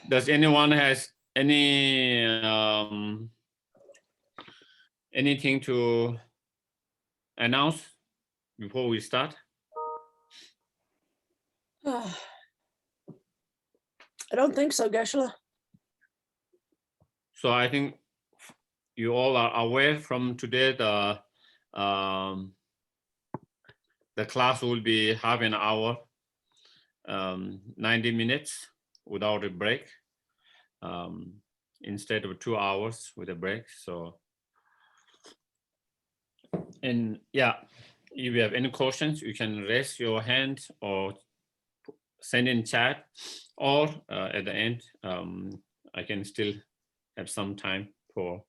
Does anyone has any anything to announce before we start? I don't think so, Geshe-la. So I think you all are aware from today the class will be half an hour, 90 minutes without a break, instead of 2 hours with a break. So, and yeah, if you have any questions, you can raise your hand or send in chat, or at the end, I can still have some time for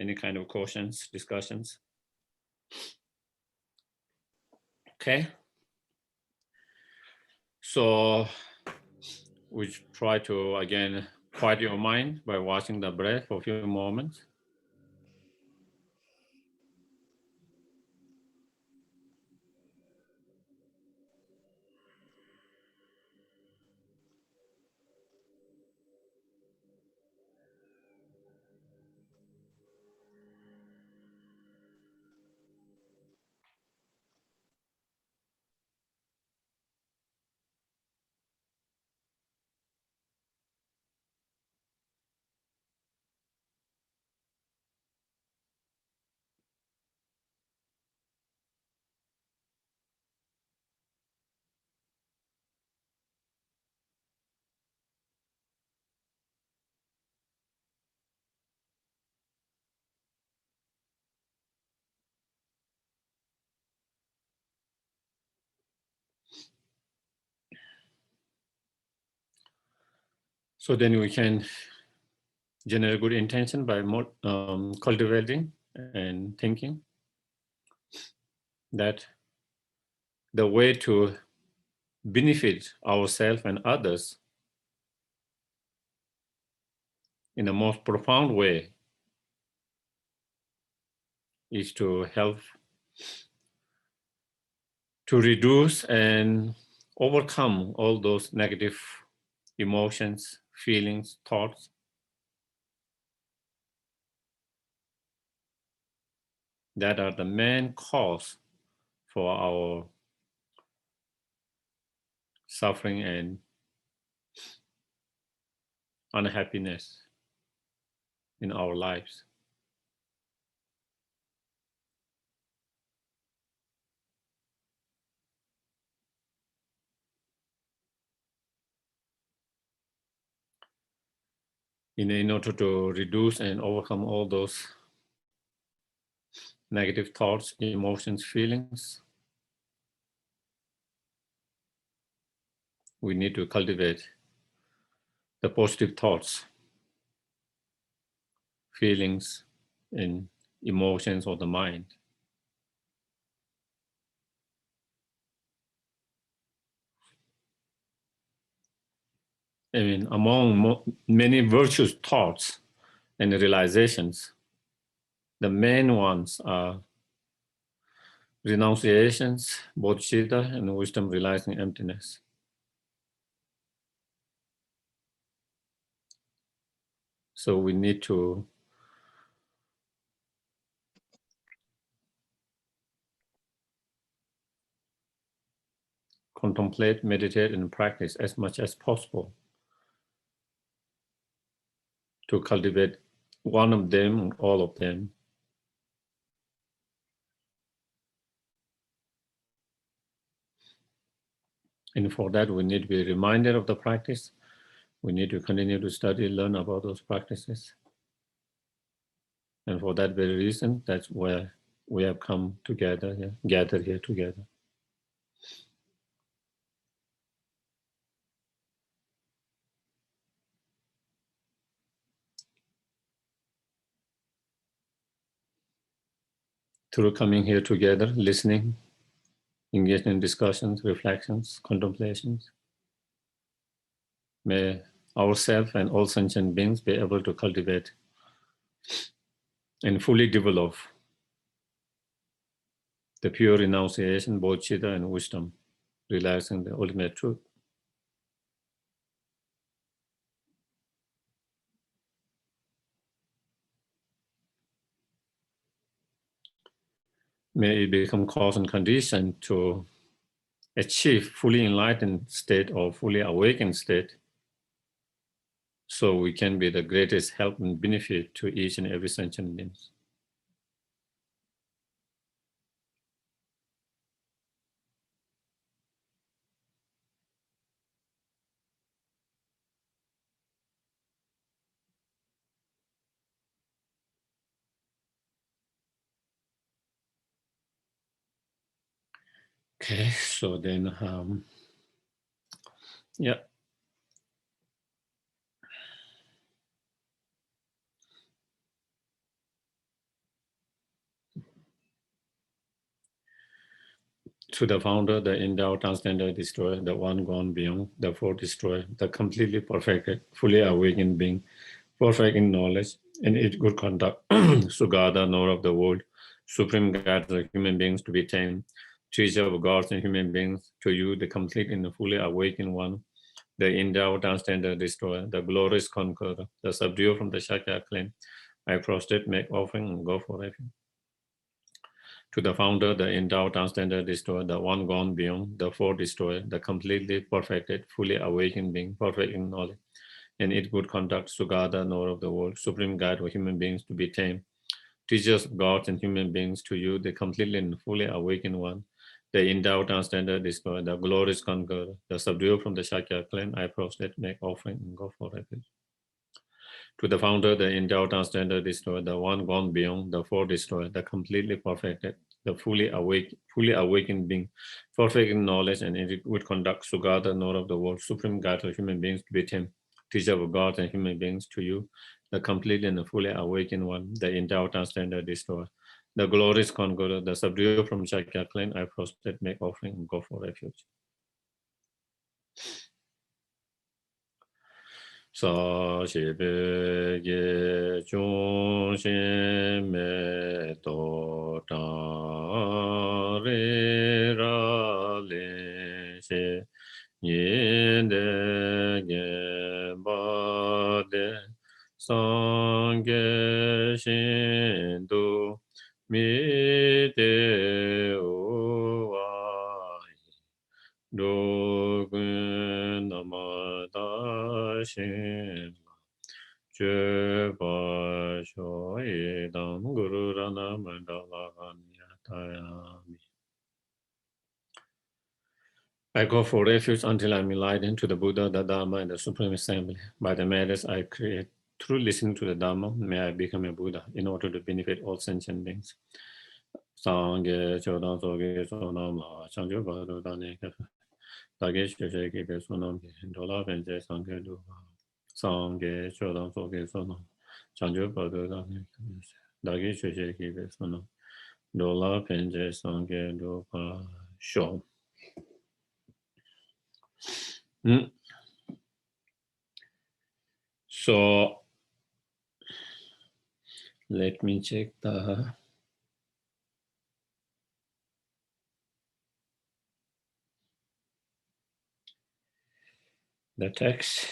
any kind of questions, discussions. Okay. So we try to, again, quiet your mind by watching the breath for a few moments. So then we can generate good intention by cultivating and thinking that the way to benefit ourselves and others in the most profound way is to help to reduce and overcome all those negative emotions, feelings, thoughts that are the main cause for our suffering and unhappiness in our lives. In order to reduce and overcome all those negative thoughts, emotions, feelings, we need to cultivate the positive thoughts, feelings, and emotions of the mind. I mean, among many virtuous thoughts and realizations, the main ones are renunciations, bodhicitta, and wisdom realizing emptiness. So we need to contemplate, meditate, and practice as much as possible to cultivate one of them or all of them. And for that, we need to be reminded of the practice. We need to continue to study, learn about those practices. And for that very reason, that's where we have come together, gathered here together. Through coming here together, listening, engaging in discussions, reflections, contemplations, may ourselves and all sentient beings be able to cultivate and fully develop the pure renunciation, bodhicitta, and wisdom, realizing the ultimate truth. may it become cause and condition to achieve fully enlightened state or fully awakened state, so we can be the greatest help and benefit to each and every sentient being. Okay, so then, yeah. To the founder, the endowed, transcendental destroyer, the one gone beyond, the fourth destroyer, the completely perfected, fully awakened being, perfect in knowledge and its good conduct, Sugata, knower of the world, supreme guide of human beings to be tamed, teacher of gods and human beings, to you, the complete and the fully awakened one, the endowed, transcendental destroyer, the glorious conqueror, the subduer from the Shakya clan. I prostrate, make offering, and go for refuge. To the founder, the endowed, transcendental destroyer, the one gone beyond, the fourth destroyer, the completely perfected, fully awakened being, perfect in knowledge, and its good conduct, Sugata, knower of the world, supreme guide for human beings to be tamed, teachers of gods and human beings, to you, the completely and fully awakened one, the endowed, transcendental destroyer, the glorious conqueror, the subduer from the Shakya clan, I prostrate, make offering, and go for refuge. To the founder, the endowed, transcendental destroyer, the one gone beyond, the fourth destroyer, the completely perfected, the fully awakened being, perfect in knowledge and in good conduct, Sugata, knower of the world, supreme guide of human beings to be him, teacher of gods and human beings, to you, the completely and the fully awakened one, the endowed, transcendental destroyer, the glorious conqueror, the subduer from Shakya clan, I prostrate, make offering, and go for refuge. 사시베게 중심에 도다리라리시 인데게 바데 상계신도 미데오와 로근 나마다신 죄바쇼이담 구루라나만다라간야타야미. I go for refuge until I'm enlightened to the Buddha, the Dharma, and the Supreme Assembly. By the merits I create, through listening to the Dharma, may I become a Buddha in order to benefit all sentient beings. Sangye chodan soge sonam la changyo bado dane kafa. Dage shoshe kibe sonam ki dola benje sangye duha. Sangye chodan soge sonam changyo bado dane kafa. Dage shoshe kibe sonam dola benje sangye duha. Sure. So let me check the text.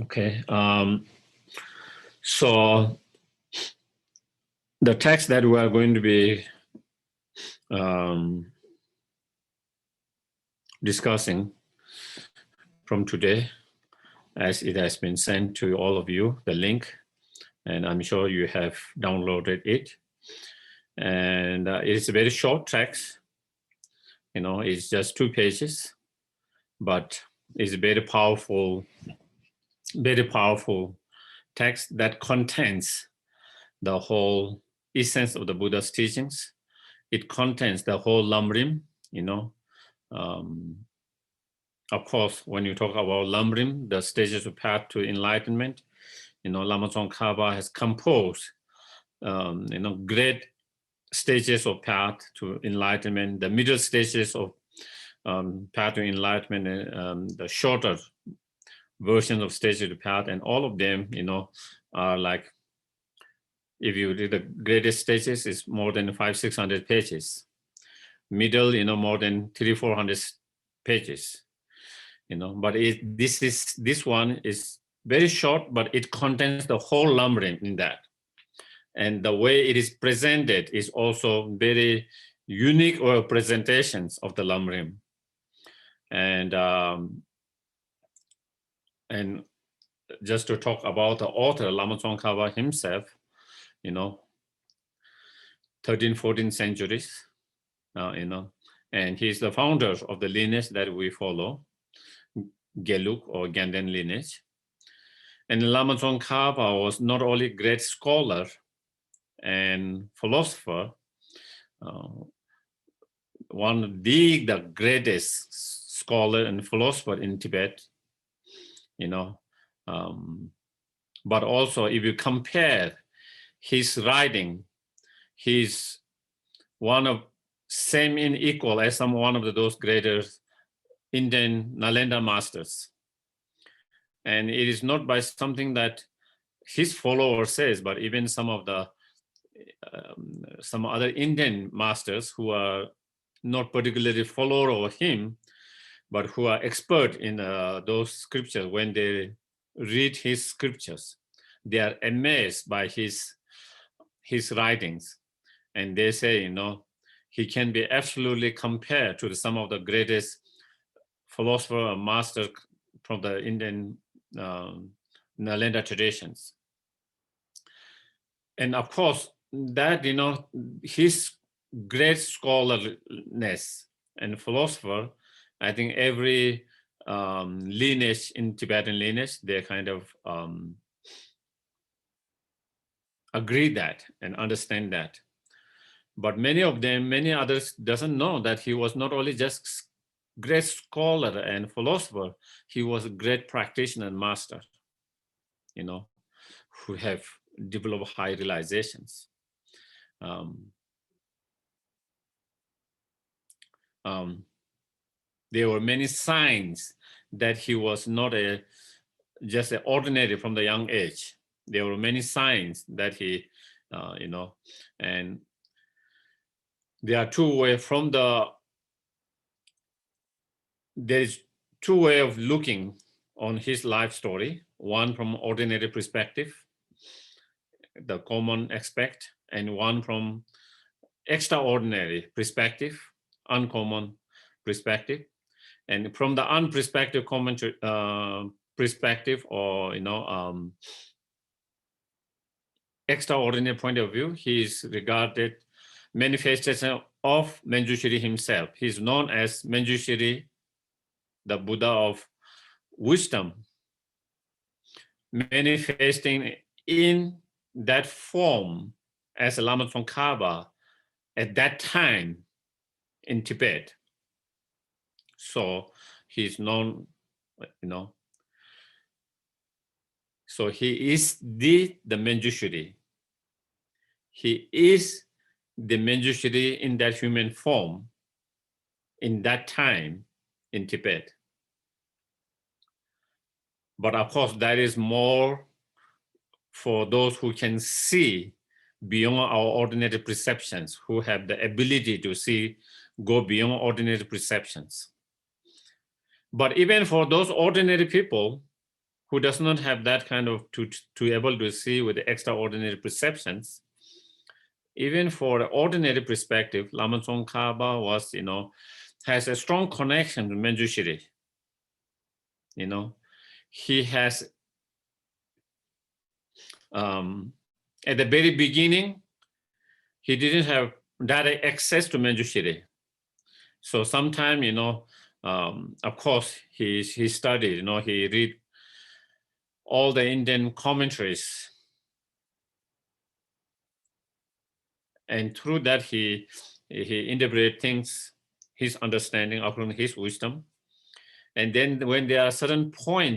Okay. So the text that we are going to be discussing from today, as it has been sent to all of you, the link, and I'm sure you have downloaded it. And it's a very short text, it's just 2 pages, but it's a very powerful text that contains the whole essence of the Buddha's teachings. It contains the whole Lamrim, of course, when you talk about Lamrim, the stages of path to enlightenment, Lama Tsongkhapa has composed, great stages of path to enlightenment, the middle stages of path to enlightenment, and the shorter versions of stages of path, and all of them, are like, if you read the greatest stages, it's more than 500-600 pages. Middle, more than 300-400 pages, but this one is very short, but it contains the whole Lamrim in that. And the way it is presented is also very unique or presentations of the Lamrim. And just to talk about the author, Lama Tsongkhapa himself, 13th, 14th centuries, and he's the founder of the lineage that we follow, Gelug or Ganden lineage. And Lama Tsongkhapa was not only great scholar and philosopher, one of the greatest scholar and philosopher in Tibet, but also if you compare his writing, he's one of same in equal as one of those greater Indian Nalanda masters. And it is not by something that his follower says, but even some of the some other Indian masters who are not particularly follower of him, but who are expert in those scriptures. When they read his scriptures, they are amazed by his writings, and they say, he can be absolutely compared to some of the greatest philosopher or master from the Indian Nalanda traditions. And of course, that, his great scholarness and philosopher, I think every lineage in Tibetan lineage, they kind of agree that and understand that. But many others doesn't know that he was not only just great scholar and philosopher, he was a great practitioner and master, who have developed high realizations. There were many signs that he was not just an ordinary from the young age. There were many signs that he, and there are two ways there is two ways of looking on his life story. One from ordinary perspective, the common aspect, and one from extraordinary perspective, uncommon perspective. And from the unperspective common perspective, or extraordinary point of view, he is regarded manifestation of Manjushri himself. He is known as Manjushri, the Buddha of wisdom, manifesting in that form as a Lama Tsongkhapa at that time in Tibet. So he's known, so he is the Manjushri. He is the Manjushri in that human form in that time in Tibet. But of course, that is more for those who can see beyond our ordinary perceptions, who have the ability to see, go beyond ordinary perceptions. But even for those ordinary people who does not have that kind of to able to see with the extraordinary perceptions, even for the ordinary perspective, Lama Tsongkhapa was, has a strong connection to Manjushri. He has, at the very beginning, he didn't have direct access to Manjushri. So sometime, of course, he studied, he read all the Indian commentaries. And through that, he interpreted things, his understanding according to his wisdom. And then when there are certain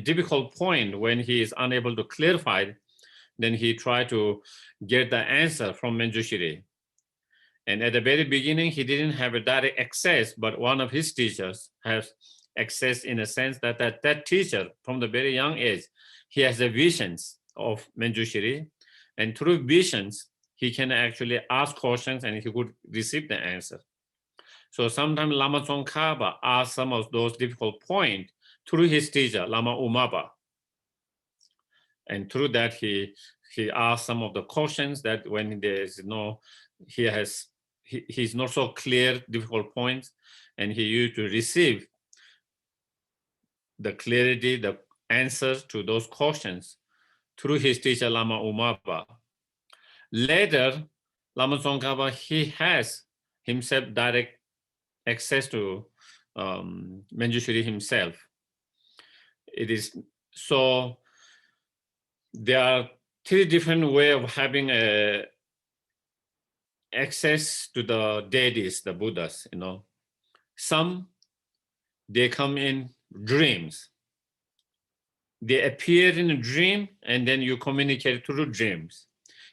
difficult point, when he is unable to clarify, then he tried to get the answer from Manjushri. And at the very beginning, he didn't have a direct access, but one of his teachers has access in a sense that that teacher, from the very young age, he has the visions of Manjushri. And through visions, he can actually ask questions and he could receive the answer. So sometimes Lama Tsongkhapa asked some of those difficult points through his teacher, Lama Umaba. And through that, he asked some of the questions that when there's he's not so clear, difficult points, and he used to receive the clarity, the answers to those questions through his teacher, Lama Umaba. Later, Lama Tsongkhapa, he has himself direct access to Manjushri himself. It is so there are three different ways of having access to the deities, the Buddhas, Some, they come in dreams. They appear in a dream, and then you communicate through dreams.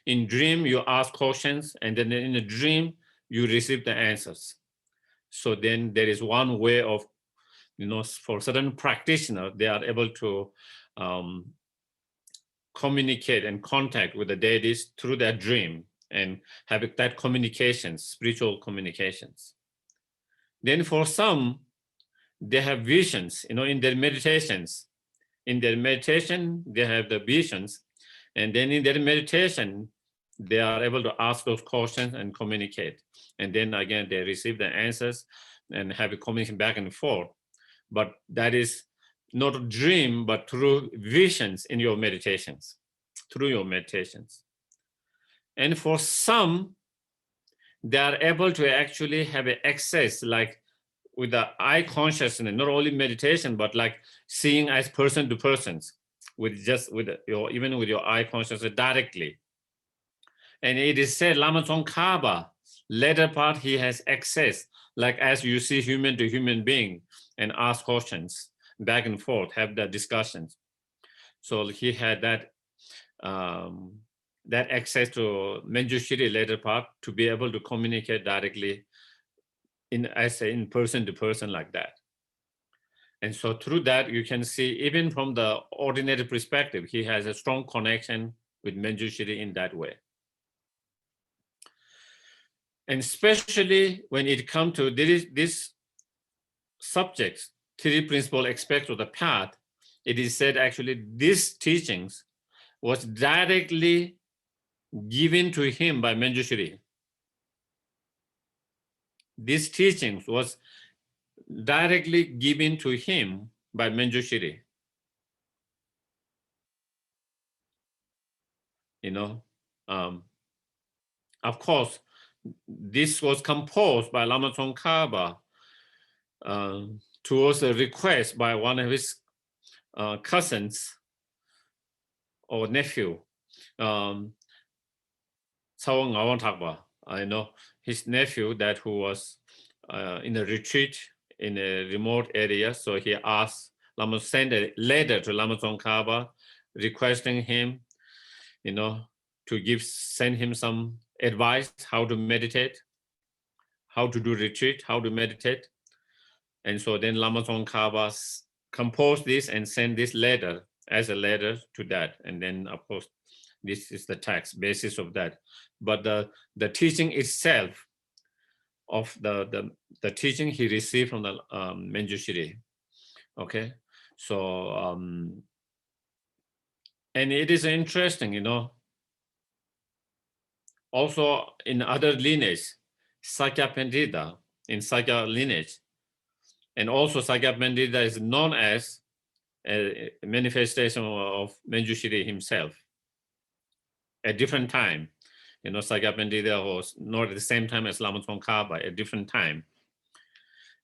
In dream, you ask questions, and then in a dream, you receive the answers. So then there is one way of, for certain practitioners, they are able to communicate and contact with the deities through their dream and have that communications, spiritual communications. Then for some, they have visions, in their meditations. In their meditation, they have the visions. And then in their meditation, they are able to ask those questions and communicate. And then again, they receive the answers and have a communication back and forth. But that is not a dream, but through visions in your meditations, through your meditations. And for some, they are able to actually have access, like with the eye consciousness, not only meditation, but like seeing as person to persons, even with your eye consciousness directly. And it is said, Lama Tsongkhapa, later part, he has access, like as you see human to human being and ask questions back and forth, have the discussions. So he had that access to Manjushri later part to be able to communicate directly in person to person like that. And so through that, you can see, even from the ordinary perspective, he has a strong connection with Manjushri in that way. And especially when it comes to this subjects, three principal aspects of the path, it is said actually these teachings was directly given to him by Manjushri. These teachings was directly given to him by Manjushri. Of course, this was composed by Lama Tsongkhapa towards a request by one of his cousins or nephew. I know his nephew who was in a retreat in a remote area. So he asked Lama, send a letter to Lama Tsongkhapa requesting him, to send him some advice, how to meditate, how to do retreat, how to meditate. And so then Lama Tsongkhapa composed this and sent this letter as a letter to that. And then of course, this is the text basis of that. But the teaching itself of the teaching he received from the Manjushri. Okay, so and it is interesting, also in other lineage, Sakya Pandita, in Sakya lineage, and also Sakya Pandita is known as a manifestation of Manjushri himself. At different time, Sakya Pandita was not at the same time as Lama Tsongkhapa, at different time.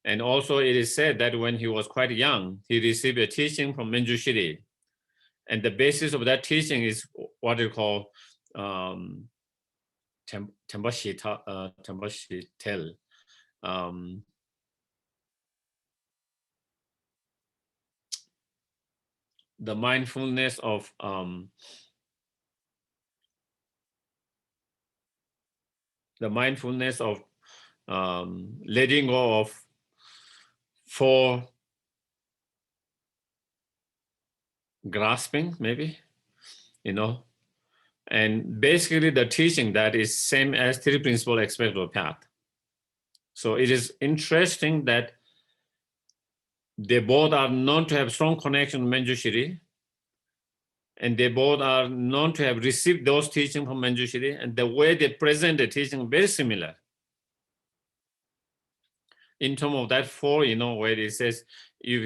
And also it is said that when he was quite young, he received a teaching from Manjushri. And the basis of that teaching is what you call Tembashitel. The mindfulness of letting go of for grasping, maybe, and basically the teaching that is same as three principal aspects of path. So it is interesting that they both are known to have strong connection with Manjushri, and they both are known to have received those teachings from Manjushri, and the way they present the teaching very similar. In terms of that four, where it says if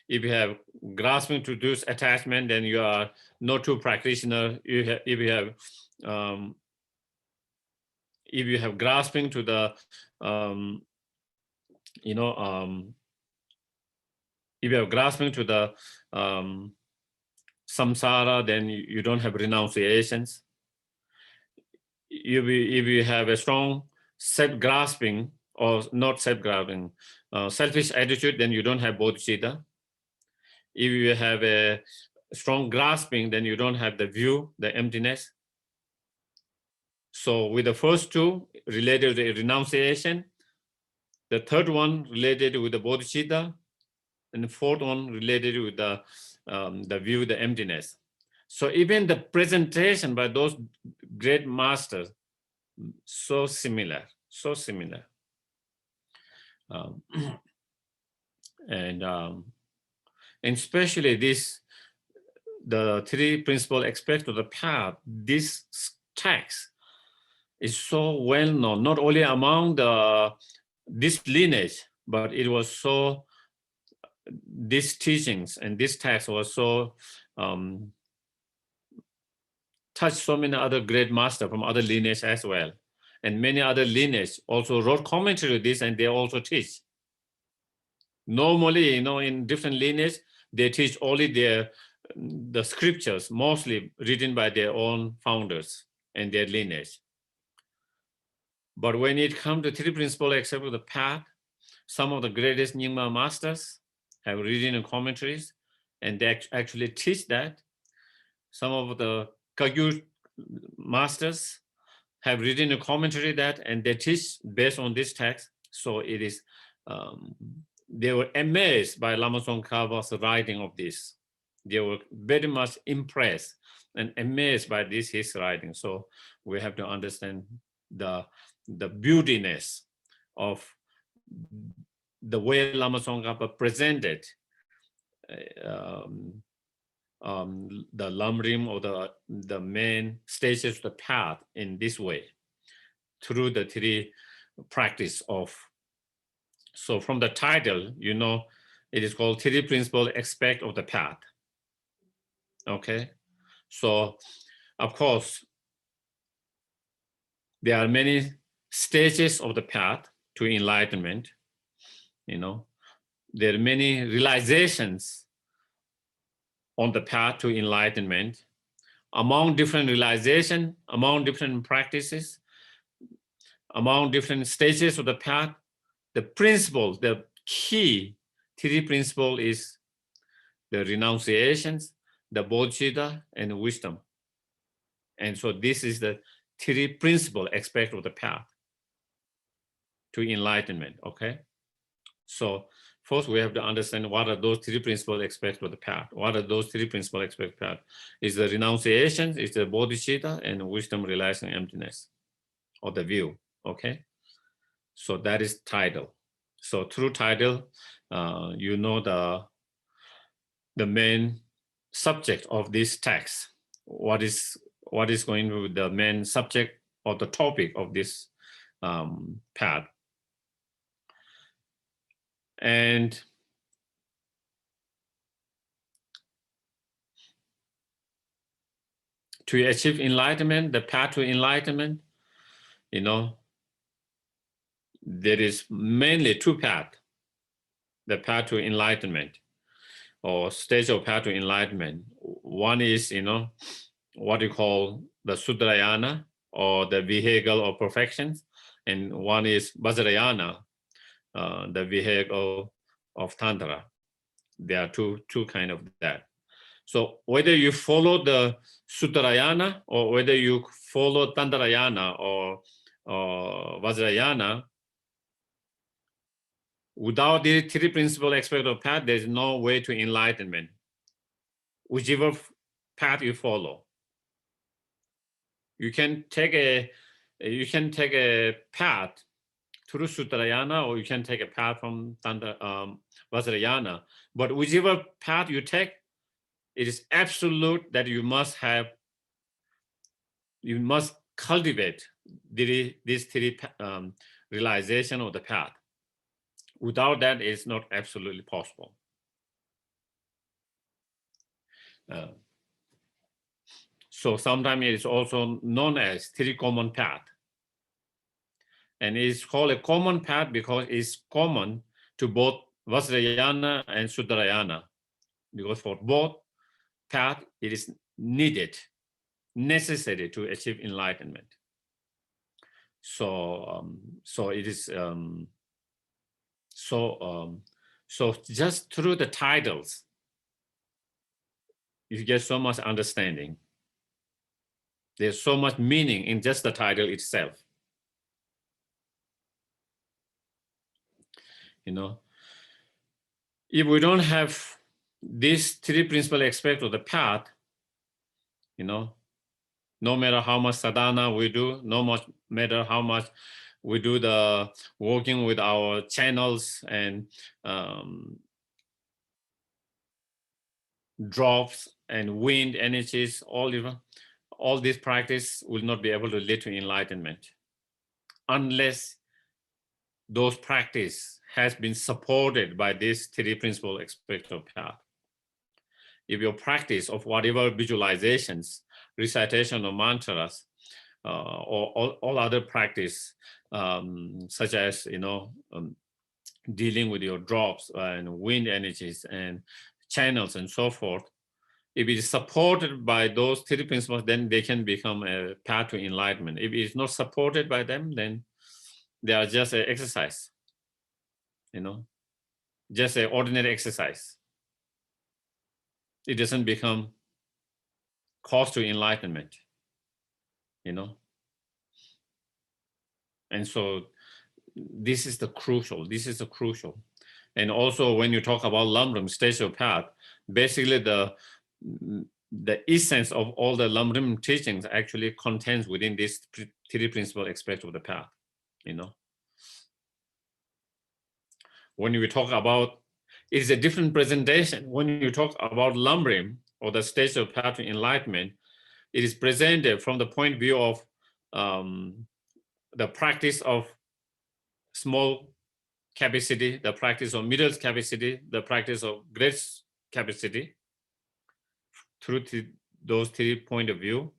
you have grasping to this attachment, then you are not true practitioner. If you have grasping to the if you have grasping to the samsara, then you don't have renunciations. If you have a strong self-grasping, or not self-grasping, selfish attitude, then you don't have bodhicitta. If you have a strong grasping, then you don't have the view, the emptiness. So with the first two related to the renunciation, the third one related with the bodhicitta, and the fourth one related with the view, the emptiness. So even the presentation by those great masters, so similar, so similar. And especially the three principal aspects of the path, this text is so well known, not only among this lineage, but it was so, these teachings and this text was so touched so many other great masters from other lineage as well. And many other lineage also wrote commentary to this, and they also teach. Normally, in different lineage, they teach only the scriptures, mostly written by their own founders and their lineage. But when it comes to three principal aspects of the path, some of the greatest Nyingma masters have written commentaries, and they actually teach that. Some of the Kagyu masters have written a commentary that, and they teach based on this text. So it is, they were amazed by Lama Tsongkhapa's writing of this. They were very much impressed and amazed by his writing. So we have to understand the beautiness of the way Lama Tsongkhapa presented the Lamrim, or the main stages of the path in this way, through the three practice of. So from the title, it is called three principal aspects of the path. Okay, so of course, there are many stages of the path to enlightenment. There are many realizations on the path to enlightenment. Among different realization, among different practices, among different stages of the path, the principles, the key three principles is the renunciations, the bodhicitta, and wisdom. And so this is the three principal aspects of the path to enlightenment, okay? So first we have to understand what are those three principal aspects of the path. What are those three principal aspects of the path? Is the renunciation, is the bodhicitta, and wisdom, realizing emptiness, or the view, okay? So that is title. So through title, the main subject of this text. What is going to be the main subject or the topic of this path? And to achieve enlightenment, the path to enlightenment, there is mainly two paths. The path to enlightenment, or stage of path to enlightenment. One is, what you call the Sudrayana, or the vehicle of perfections, and one is Vajrayana, the vehicle of Tantra. There are two kind of that. So whether you follow the Sutrayana, or whether you follow Tantrayana or Vajrayana, without the three principal aspects of path, there's no way to enlightenment, whichever path you follow. You can take a path through Sutrayana, or you can take a path from Vajrayana. But whichever path you take, it is absolute that you must cultivate these three realization of the path. Without that, it's not absolutely possible. So sometimes it is also known as three common path. And it's called a common path because it's common to both Vajrayana and Sutrayana. Because for both path, it is needed, necessary to achieve enlightenment. So, it is so just through the titles, you get so much understanding. There's so much meaning in just the title itself. You know, if we don't have these three principal aspects of the path, you know, no matter how much sadhana we do, no matter how much we do the working with our channels and drops and wind energies, all this practice will not be able to lead to enlightenment unless those practice has been supported by these three principal aspects of path. If your practice of whatever visualizations, recitation of mantras, or all other practice, such as dealing with your drops and wind energies and channels and so forth, if it is supported by those three principles, then they can become a path to enlightenment. If it is not supported by them, then they are just an exercise, just an ordinary exercise. It doesn't become cause to enlightenment, And so this is the crucial. And also when you talk about Lamrim, spiritual path, basically the essence of all the Lamrim teachings actually contains within these three principal aspects of the path, When we talk about, it is a different presentation. When you talk about Lamrim or the stage of path to enlightenment, it is presented from the point of view of the practice of small capacity, the practice of middle capacity, the practice of great capacity, through those 3 points of view.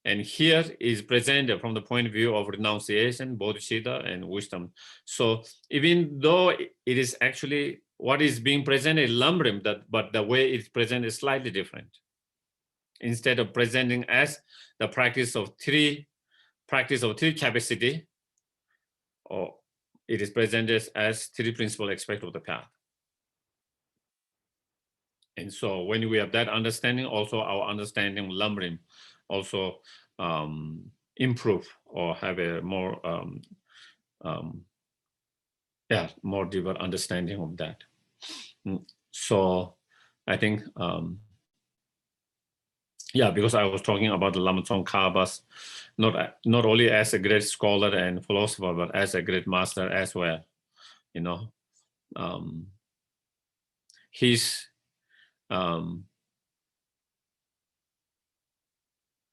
And here is presented from the point of view of renunciation, bodhicitta, and wisdom. So even though it is actually what is being presented Lamrim, but the way it's presented is slightly different. Instead of presenting as the practice of three capacity, or it is presented as three principal aspects of the path. And so when we have that understanding, also our understanding of Lamrim also improve or have a more more deeper understanding of that. So I think because I was talking about the Lama Tsongkhapas, not only as a great scholar and philosopher, but as a great master as well. His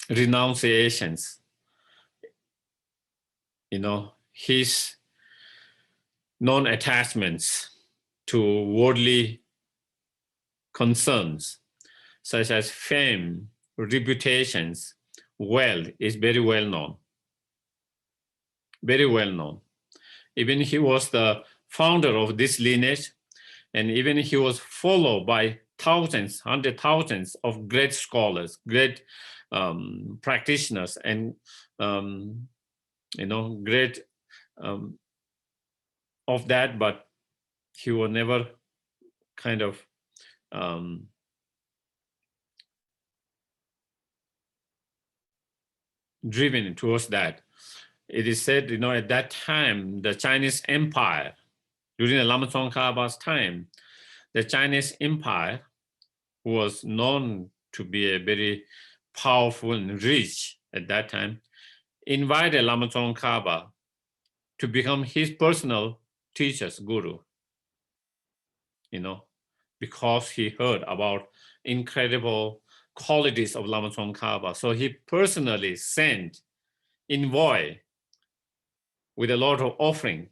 renunciations, his non-attachments to worldly concerns, such as fame, reputations, wealth, is very well known. Very well known. Even he was the founder of this lineage, and even he was followed by thousands, hundred thousands of great scholars, great practitioners, and great of that, but he was never kind of driven towards that. It is said, at that time, the Chinese Empire, during the Lama Tsongkhapa's time, the Chinese Empire was known to be a very powerful and rich at that time, invited Lama Tsongkhapa to become his personal teacher's guru, because he heard about incredible qualities of Lama Tsongkhapa. So he personally sent envoy with a lot of offering,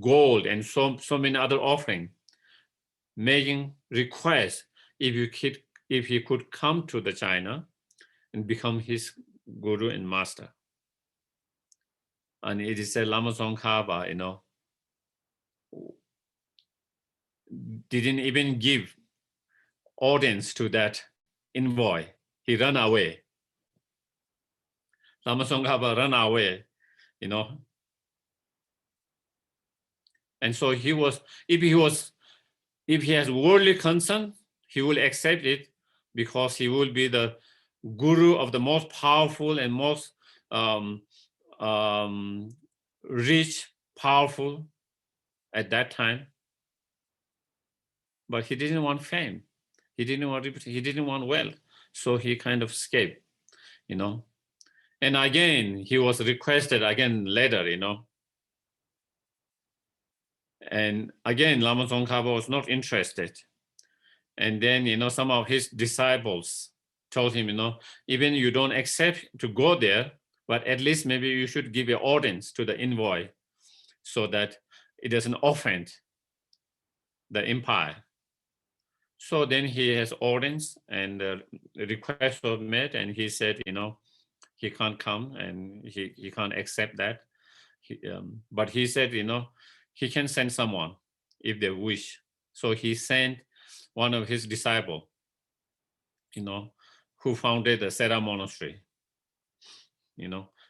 gold and so many other offering, making requests if he could come to the China and become his guru and master. And it is said Lama Tsongkhapa, didn't even give audience to that envoy. He ran away. Lama Tsongkhapa ran away, And so if he has worldly concern, he will accept it because he will be the guru of the most powerful and most rich, powerful at that time. But he didn't want fame. He didn't want wealth. So he kind of escaped, And again, he was requested again later, And again, Lama Tsongkhapa was not interested. And then, some of his disciples told him, even you don't accept to go there, but at least maybe you should give your audience to the envoy so that it doesn't offend the empire. So then he has audience and the request was made, and he said, he can't come and he can't accept that. But he said, he can send someone if they wish. So he sent one of his disciples, who founded the Sera monastery,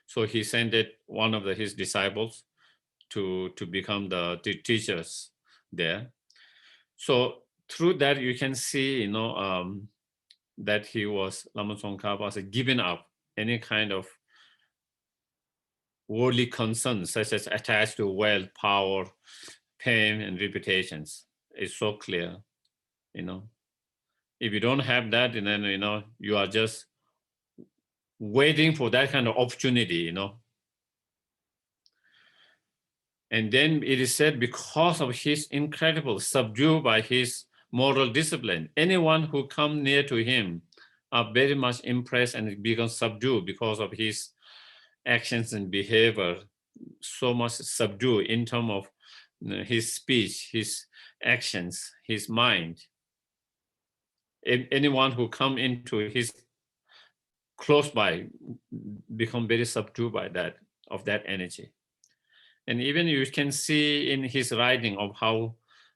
So he sent one of his disciples to become the teachers there. So through that, you can see, that Lama Tsongkhapa was given up any kind of worldly concerns, such as attached to wealth, power, fame, and reputations. It's so clear, If you don't have that, then, you are just waiting for that kind of opportunity, And then it is said because of his incredible subdued by his moral discipline, anyone who come near to him are very much impressed and become subdued because of his actions and behavior, so much subdued in terms of his speech, his actions, his mind. Anyone who come into his close by become very subdued by that, of that energy. And even you can see in his writing of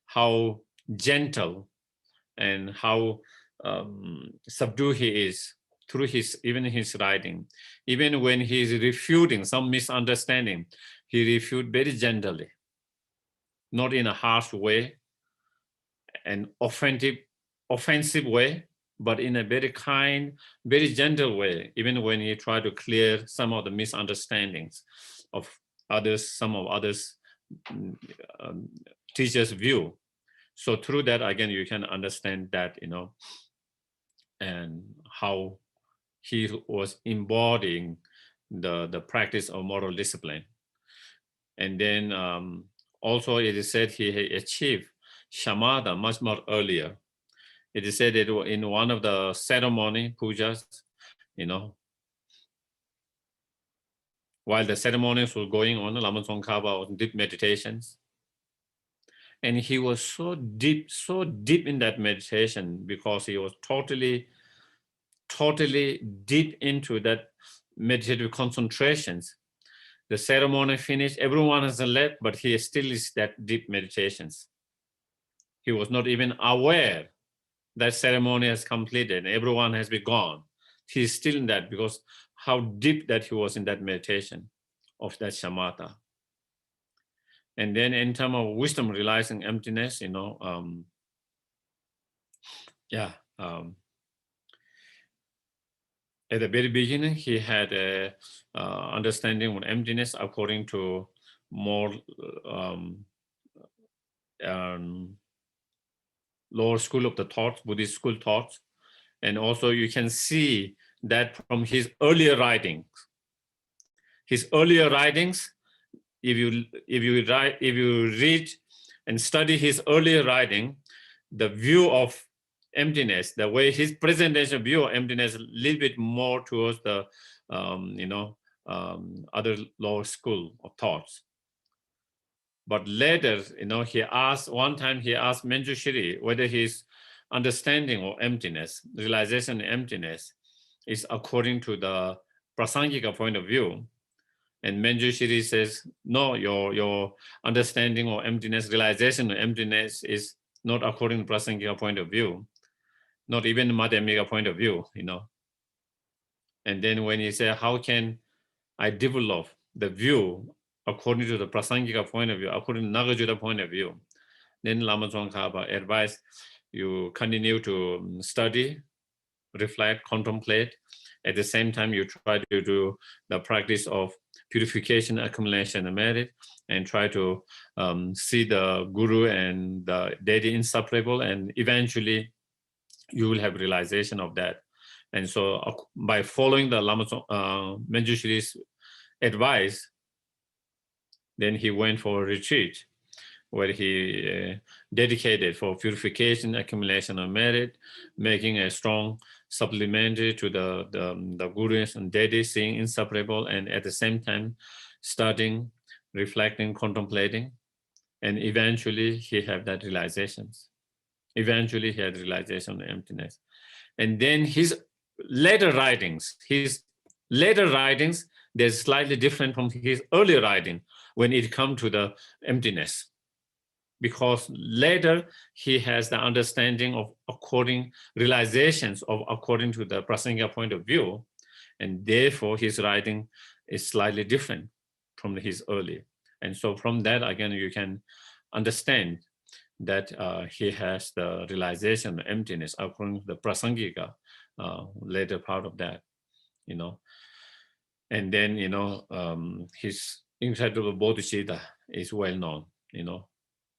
how gentle and how subdued he is through his writing. Even when he is refuting some misunderstanding, he refutes very gently, not in a harsh way and offensive way, but in a very kind, very gentle way, even when he tried to clear some of the misunderstandings of others, some of others teachers' view. So through that, again, you can understand that, and how he was embodying the practice of moral discipline. And then also it is said he achieved shamatha much more earlier. It is said that in one of the ceremony, pujas, while the ceremonies were going on, Lama Tsongkhapa was in deep meditations. And he was so deep in that meditation because he was totally deep into that meditative concentrations. The ceremony finished, everyone has left, but he still is that deep meditations. He was not even aware that ceremony has completed, everyone has been gone. He's still in that because how deep that he was in that meditation of that shamatha. And then in terms of wisdom realizing emptiness, at the very beginning, he had a understanding of emptiness according to more lower school of the thoughts, Buddhist school thoughts. And also you can see that from his earlier writings, his earlier writings, if you read and study his earlier writing, the view of emptiness, the way his presentation view of emptiness, a little bit more towards the other lower school of thoughts. But later, one time he asked Manjushri whether his understanding of emptiness, realization of emptiness, is according to the Prasangika point of view. And Manjushri says, no, your understanding of emptiness, realization of emptiness is not according to Prasangika point of view, not even Madhyamika point of view, And then when he said, how can I develop the view according to the Prasangika point of view, according to Nagarjuna point of view, then Lama Tsongkhapa advised you continue to study, reflect, contemplate. At the same time, you try to do the practice of purification, accumulation, and merit, and try to see the Guru and the deity inseparable, and eventually you will have realization of that. And so by following the Lama Manjushri's advice, then he went for a retreat where he dedicated for purification, accumulation of merit, making a strong supplementary to the gurus and deities, seeing inseparable, and at the same time studying, reflecting, contemplating, and eventually he had that realizations. Eventually he had realization of emptiness. And then his later writings, they're slightly different from his earlier writing when it comes to the emptiness. Because later he has the understanding of realizations of according to the Prasangika point of view, and therefore his writing is slightly different from his early. And so from that, again, you can understand that he has the realization of emptiness according to the Prasangika later part of that, And then, his incredible bodhicitta is well known,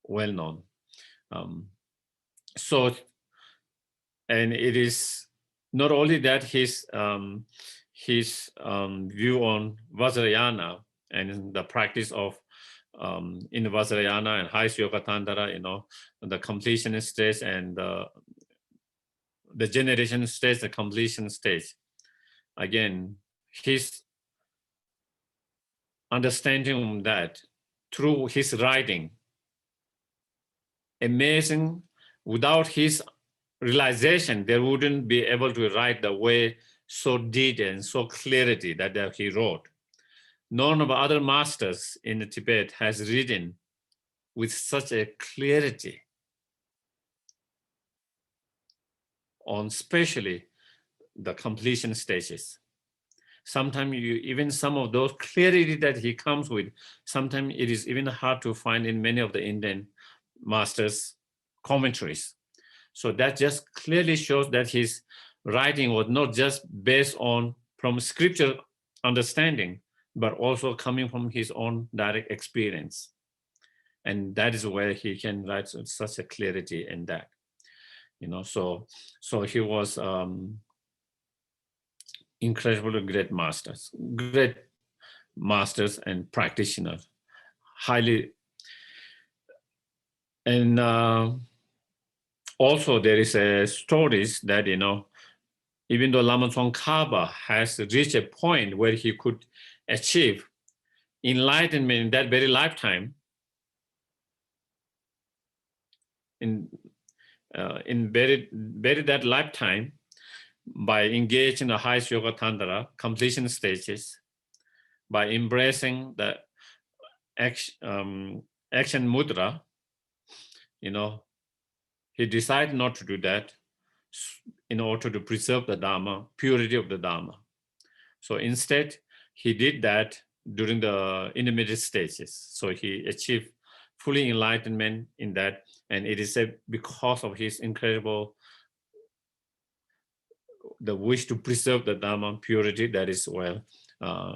well known. And it is not only that his view on Vajrayana and the practice of in Vajrayana and highest yoga tantara, the completion stage and the generation stage, the completion stage. Again, his understanding of that through his writing, amazing. Without his realization, they wouldn't be able to write the way so detailed and so clarity that he wrote. None of other masters in Tibet has written with such a clarity on especially the completion stages. Sometimes even some of those clarity that he comes with, sometimes it is even hard to find in many of the Indian masters' commentaries. So that just clearly shows that his writing was not just based on from scripture understanding, but also coming from his own direct experience. And that is where he can write such a clarity in that. So he was incredibly great masters and practitioners, highly. And also there is a stories that, even though Lama Tsongkhapa has reached a point where he could achieve enlightenment in that very lifetime, in very that lifetime, by engaging in the highest yoga tantra completion stages, by embracing the action mudra, he decided not to do that in order to preserve the Dharma, purity of the Dharma. So instead, he did that during the intermediate stages. So he achieved fully enlightenment in that, and it is because of his incredible the wish to preserve the Dharma purity. That is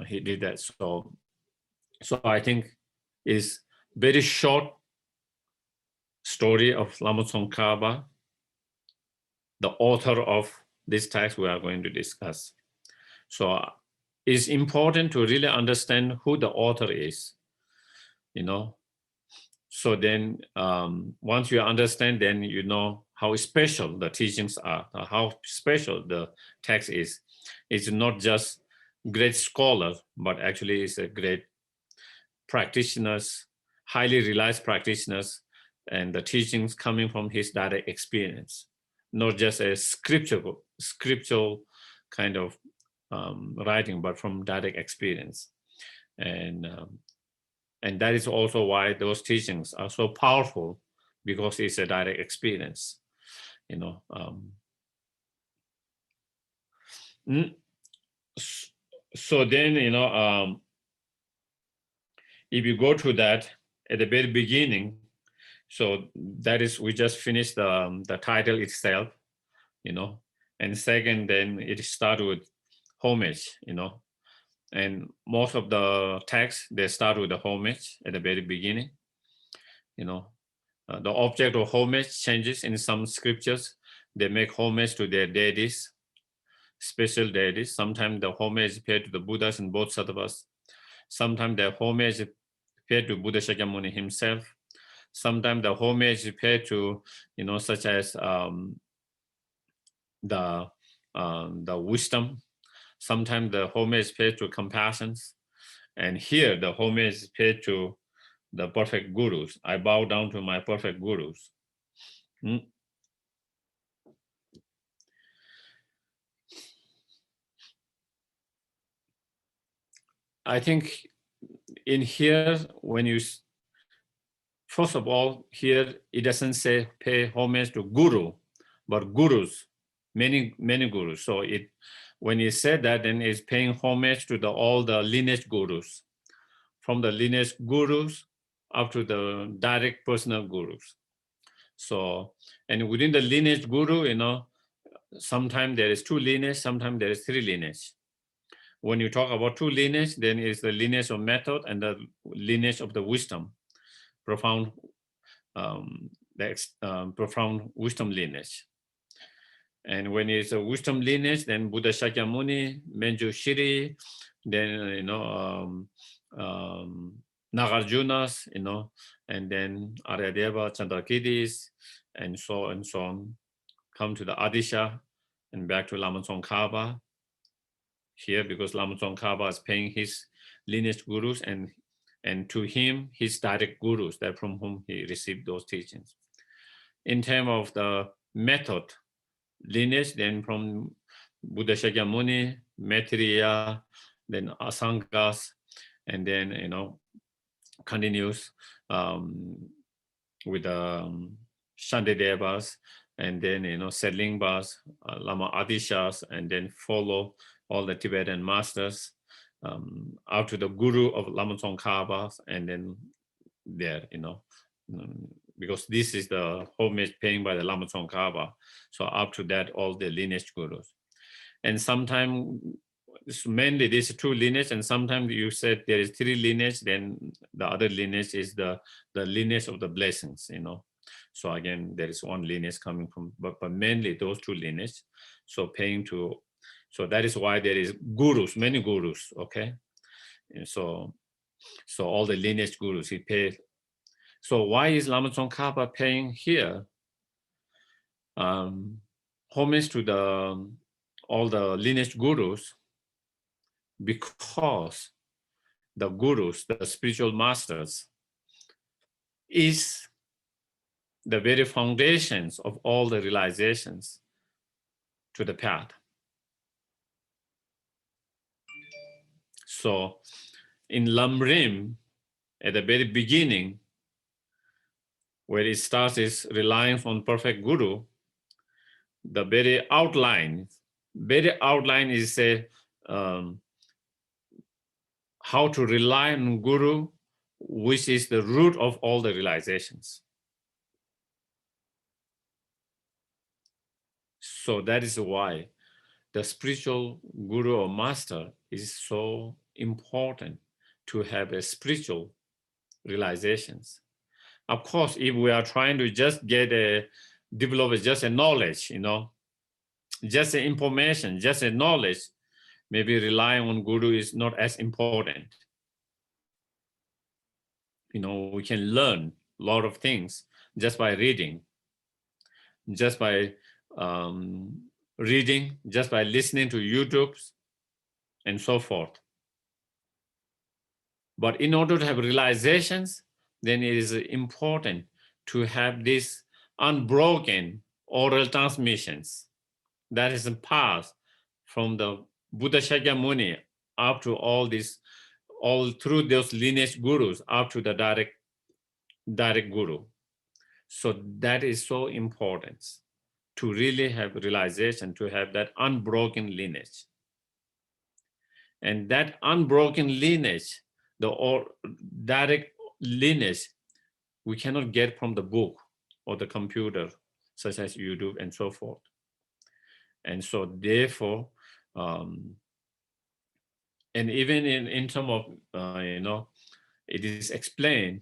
he did that. So I think it's very short story of Lama Tsongkhapa, the author of this text we are going to discuss. So it's important to really understand who the author is, So then once you understand, then you know how special the teachings are, how special the text is. It's not just great scholar, but actually it's a great practitioners, highly realized practitioners, and the teachings coming from his direct experience, not just a scriptural kind of writing, but from direct experience. And that is also why those teachings are so powerful, because it's a direct experience, So then, if you go to that at the very beginning, so that is, we just finished the title itself, and second, then it starts with homage, and most of the texts, they start with the homage at the very beginning, the object of homage changes in some scriptures. They make homage to their deities, special deities. Sometimes the homage is paid to the Buddhas and Bodhisattvas. Sometimes the homage is paid to Buddha Shakyamuni himself. Sometimes the homage is paid to, such as the wisdom. Sometimes the homage is paid to compassion. And here the homage is paid to the perfect gurus. I bow down to my perfect gurus. I think in here, when you, first of all, here it doesn't say pay homage to guru, but gurus, many gurus. So when you said that, then it's paying homage to all the lineage gurus, from the lineage gurus up to the direct personal gurus. So, and within the lineage guru, sometimes there is 2 lineage, sometimes there is 3 lineage. When you talk about 2 lineage, then it's the lineage of method and the lineage of the wisdom, profound, profound wisdom lineage. And when it's a wisdom lineage, then Buddha Shakyamuni, Manjushri, then Nagarjunas, and then Aryadeva, Chandrakirtis, and so on, come to the Adisha and back to Lama Tsongkhapa here, because Lama Tsongkhapa is paying his lineage gurus and to him his direct gurus, that from whom he received those teachings. In terms of the method lineage, then from Buddha Shakyamuni, Maitreya, then Asangas, and then continues with the Shantidevas, and then Sedlingbas, Lama Adishas, and then follow all the Tibetan masters out to the guru of Lama Tsongkhapa, and then there, because this is the homage paying by the Lama Tsongkhapa. So up to that, all the lineage gurus. And sometimes, mainly these 2 lineage, and sometimes you said there is 3 lineage, then the other lineage is the lineage of the blessings, So again, there is 1 lineage coming from, but mainly those 2 lineage. So paying to, so that is why there is gurus, many gurus, okay? And so all the lineage gurus, he paid. So why is Lama Tsongkhapa paying here homage to all the lineage gurus? Because the gurus, the spiritual masters, is the very foundations of all the realizations to the path. So in Lamrim, at the very beginning, where it starts is relying on perfect guru, the very outline is how to rely on guru, which is the root of all the realizations. So that is why the spiritual guru or master is so important, to have a spiritual realizations. Of course, if we are trying to just develop just a knowledge, just a information, just a knowledge, maybe relying on guru is not as important. We can learn a lot of things just by reading, just by just by listening to YouTube and so forth. But in order to have realizations, then it is important to have these unbroken oral transmissions that is a path from the Buddha Shakyamuni up to all through those lineage gurus up to the direct guru. So that is so important to really have realization, to have that unbroken lineage. And that unbroken lineage, the direct lineage, we cannot get from the book or the computer, such as YouTube and so forth. And so therefore, and even in terms of, it is explained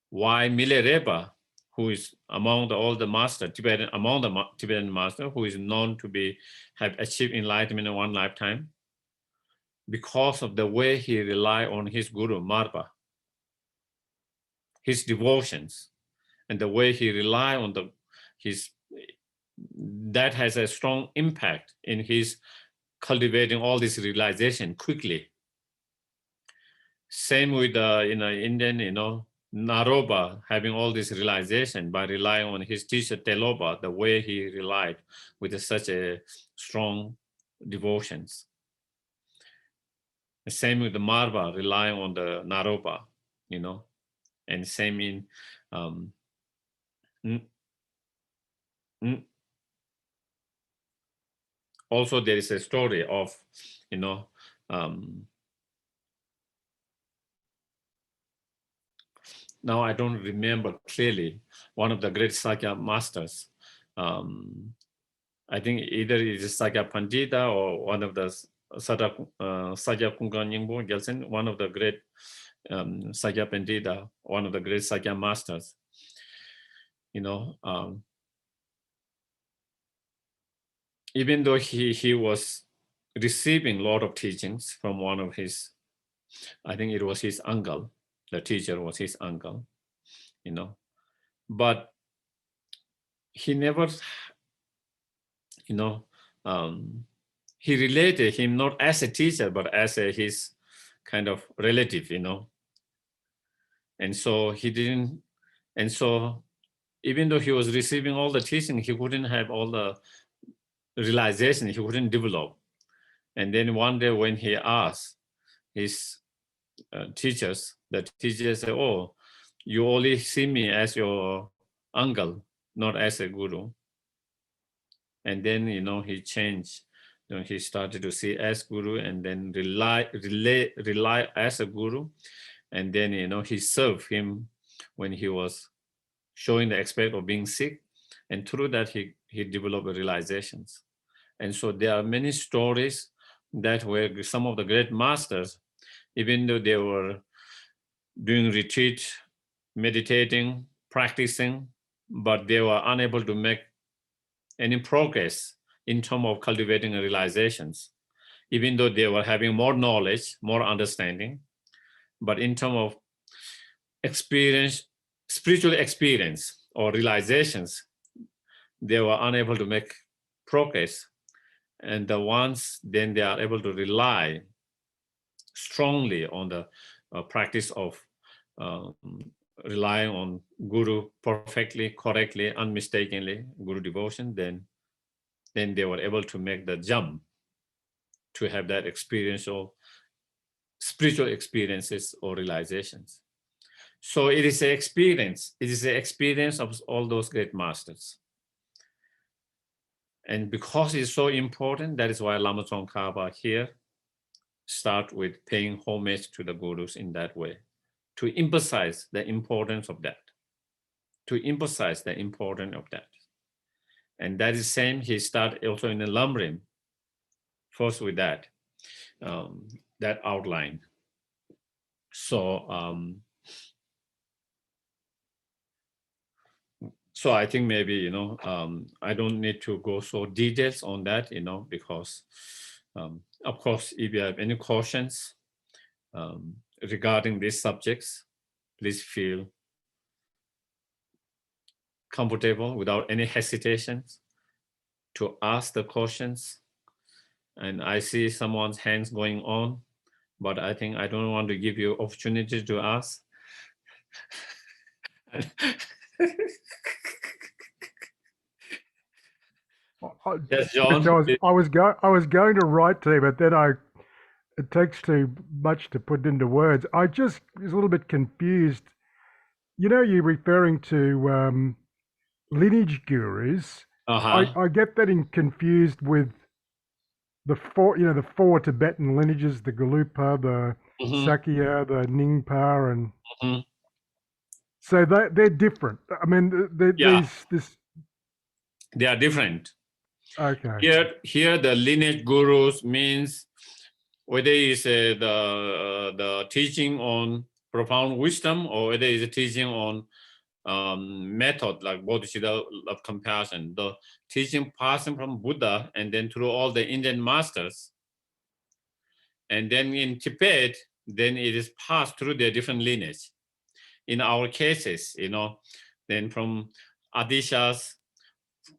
why Milarepa, who is among all the master, among the Tibetan master, who is known to have achieved enlightenment in one lifetime, because of the way he relied on his guru, Marpa, his devotions, and the way he relied on that has a strong impact in his cultivating all this realization quickly. Same with Indian, Naropa having all this realization by relying on his teacher Telopa, the way he relied with such a strong devotions. The same with the Marva relying on the Naropa, and same in also there is a story of, now I don't remember clearly, one of the great Sakya masters. I think either it is Sakya Pandita or one of the Sakya Kungan Nyingbo Gelsen, one of the great Sakya Pandita, one of the great Sakya masters. Even though he was receiving a lot of teachings from one of his, I think it was his uncle, the teacher was his uncle, but he never, he related him not as a teacher, but as his kind of relative, and so he didn't, and so even though he was receiving all the teaching, he couldn't have all the realization, he couldn't develop. And then one day when he asked his teachers, the teachers said, "Oh, you only see me as your uncle, not as a guru." And then, he changed. He started to see as guru and then rely as a guru. And then, he served him when he was showing the aspect of being sick. And through that, he developed realizations. And so there are many stories that were some of the great masters, even though they were doing retreat, meditating, practicing, but they were unable to make any progress in terms of cultivating realizations, even though they were having more knowledge, more understanding, but in terms of experience, spiritual experience or realizations, they were unable to make progress. And the ones, then they are able to rely strongly on the practice of relying on guru perfectly, correctly, unmistakably, guru devotion, then they were able to make the jump to have that experiential, spiritual experiences or realizations. So it is an experience. It is the experience of all those great masters. And because it's so important, that is why Lama Tsongkhapa here start with paying homage to the gurus in that way, to emphasize the importance of that, And that is same, he start also in the Lamrim, first with that, that outline. So, so I think maybe, I don't need to go so details on that, because Of course, if you have any questions regarding these subjects, please feel comfortable without any hesitations to ask the questions. And I see someone's hands going on, but I think I don't want to give you opportunity to ask. Yes, John. I was going to write to you, but then it takes too much to put into words. I just was a little bit confused. You know, you're referring to lineage gurus. I get that confused with the four Tibetan lineages: the Gelugpa, the Sakya, the Ningpa, and so they're different. I mean, they are different. Okay. Here the lineage gurus means whether it's the teaching on profound wisdom or whether it's a teaching on method like bodhicitta of compassion, the teaching passing from Buddha and then through all the Indian masters. And then in Tibet, then it is passed through their different lineage. In our cases, then from Adishas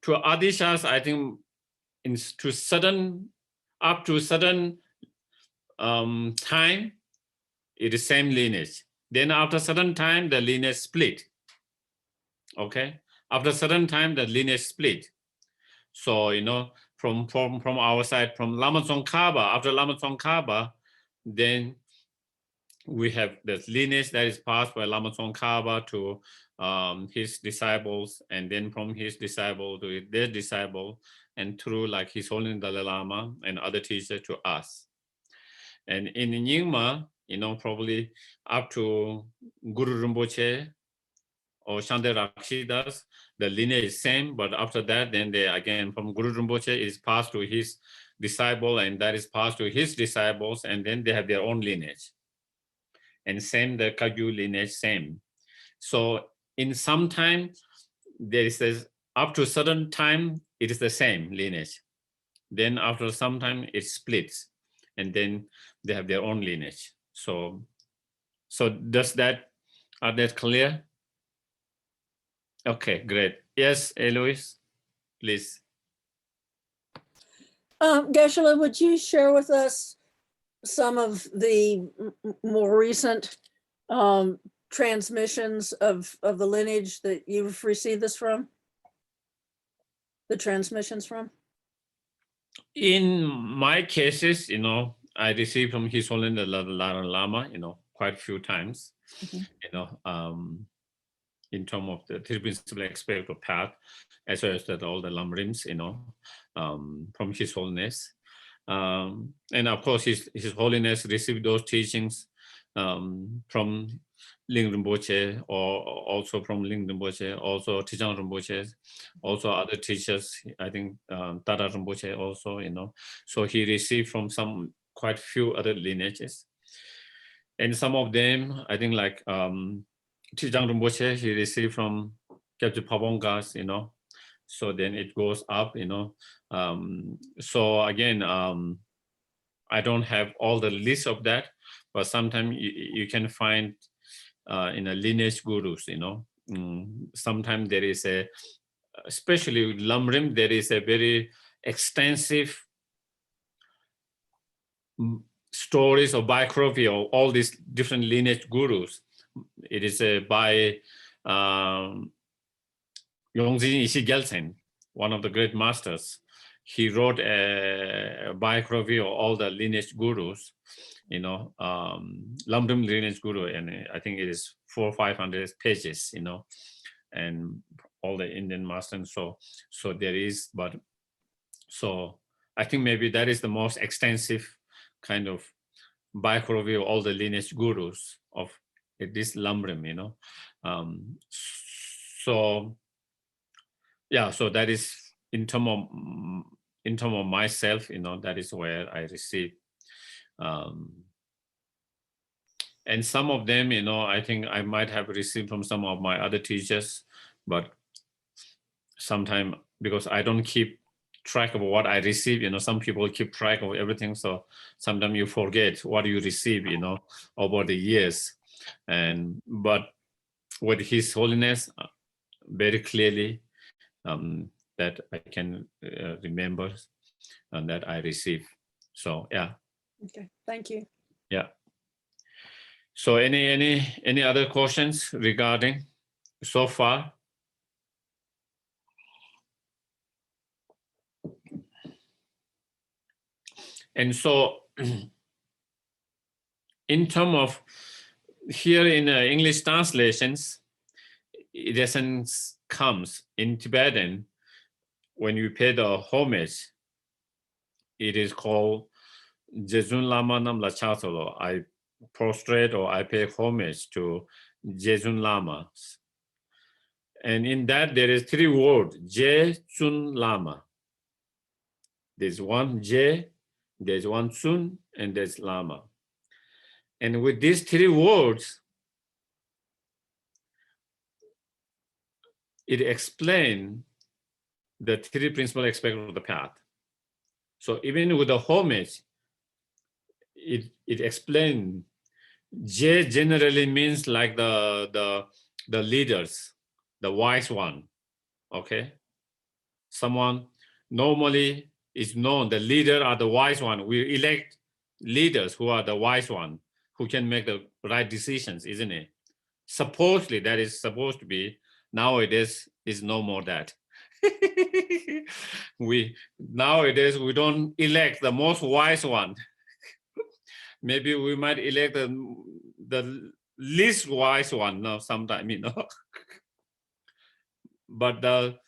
to Adishas, I think up to sudden time, it is same lineage. Then after certain time, the lineage split. Okay, after certain time, the lineage split. So from our side, from Lama Tsongkhapa, after Lama Tsongkhapa, then we have the lineage that is passed by Lama Tsongkhapa to his disciples, and then from his disciple to their disciple, and through like His Holiness Dalai Lama and other teachers to us. And in Nyingma, probably up to Guru Rinpoche or Shante Rakshidas, the lineage is same, but after that, then they again from Guru Rinpoche is passed to his disciple, and that is passed to his disciples, and then they have their own lineage. And same the Kagyu lineage, same. So in some time, there is this, up to certain time, it is the same lineage. Then after some time, it splits, and then they have their own lineage. So are that clear? Okay, great. Yes, Eloise, please. Geshe-la, would you share with us some of the more recent transmissions of the lineage that you've received this from? The transmissions from? In my cases, I received from His Holiness Dalai Lama, quite a few times, in terms of the three principal aspect of path, as well as all the lamrims, from His Holiness. And of course, His Holiness received those teachings from Ling Rinpoche, or also from Ling Rinpoche, also Tijang Rinpoche, also other teachers, I think Tada Rinpoche also, So he received from quite few other lineages. And some of them, I think like Tijang Rinpoche, he received from Kyabje Pabongas, So then it goes up, So again, I don't have all the list of that, but sometimes you can find in a lineage gurus, sometimes there is especially with Lamrim, there is a very extensive stories or biography of all these different lineage gurus. It is by Yongzin Ishi Gelsen, one of the great masters. He wrote a biography of all the lineage gurus, Lamrim lineage guru, and I think it is 400 or 500 pages, and all the Indian masters. So there is, but so I think maybe that is the most extensive kind of biography of all the lineage gurus of this Lamrim, So yeah, so that is in terms of myself, that is where I receive. And some of them, I think I might have received from some of my other teachers, but sometimes because I don't keep track of what I receive. You know, some people keep track of everything, so sometimes you forget what you receive, you know, over the years. But with His Holiness, very clearly, that I can remember and that I receive. So yeah. Okay, thank you. Yeah. So any other questions regarding so far? And so in terms of here in English translations, it doesn't comes in Tibetan. When you pay the homage, it is called Jejun Lama Nam Lachatolo. I prostrate or I pay homage to Jejun Lamas. And in that, there is 3 words, Jejun Lama. There's one Je, there's one Sun, and there's Lama. And with these 3 words, it explains the 3 principal aspects of the path. So even with the homage, it explains J generally means like the leaders, the wise one. Okay. Someone normally is known, the leader are the wise one. We elect leaders who are the wise one, who can make the right decisions, isn't it? Supposedly that is supposed to be. Nowadays is no more that. Nowadays we don't elect the most wise one. Maybe we might elect the least wise one now sometime, you know. But the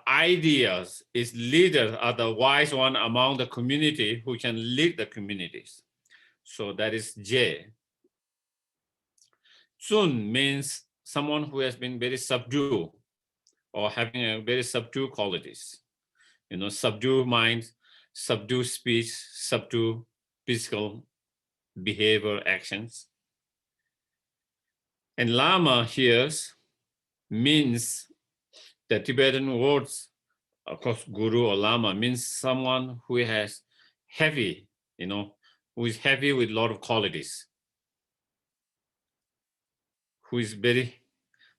ideas is leaders are the wise one among the community who can lead the communities. So that is J. Sun means someone who has been very subdued or having a very subdued qualities. You know, subdue mind, subdue speech, subdue physical behavior, actions. And Lama here means the Tibetan words, of course, Guru or Lama means someone who has heavy, you know, who is heavy with a lot of qualities, who is very,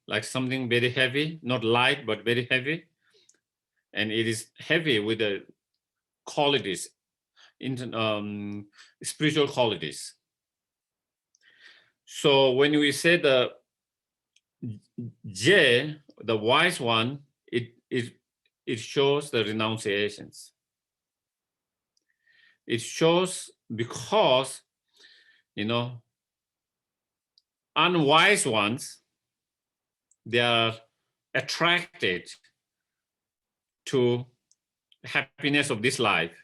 like something very heavy, not light, but very heavy. And it is heavy with the qualities, spiritual qualities. So when we say the J, the wise one, it shows the renunciations. It shows because, you know, unwise ones, they are attracted to happiness of this life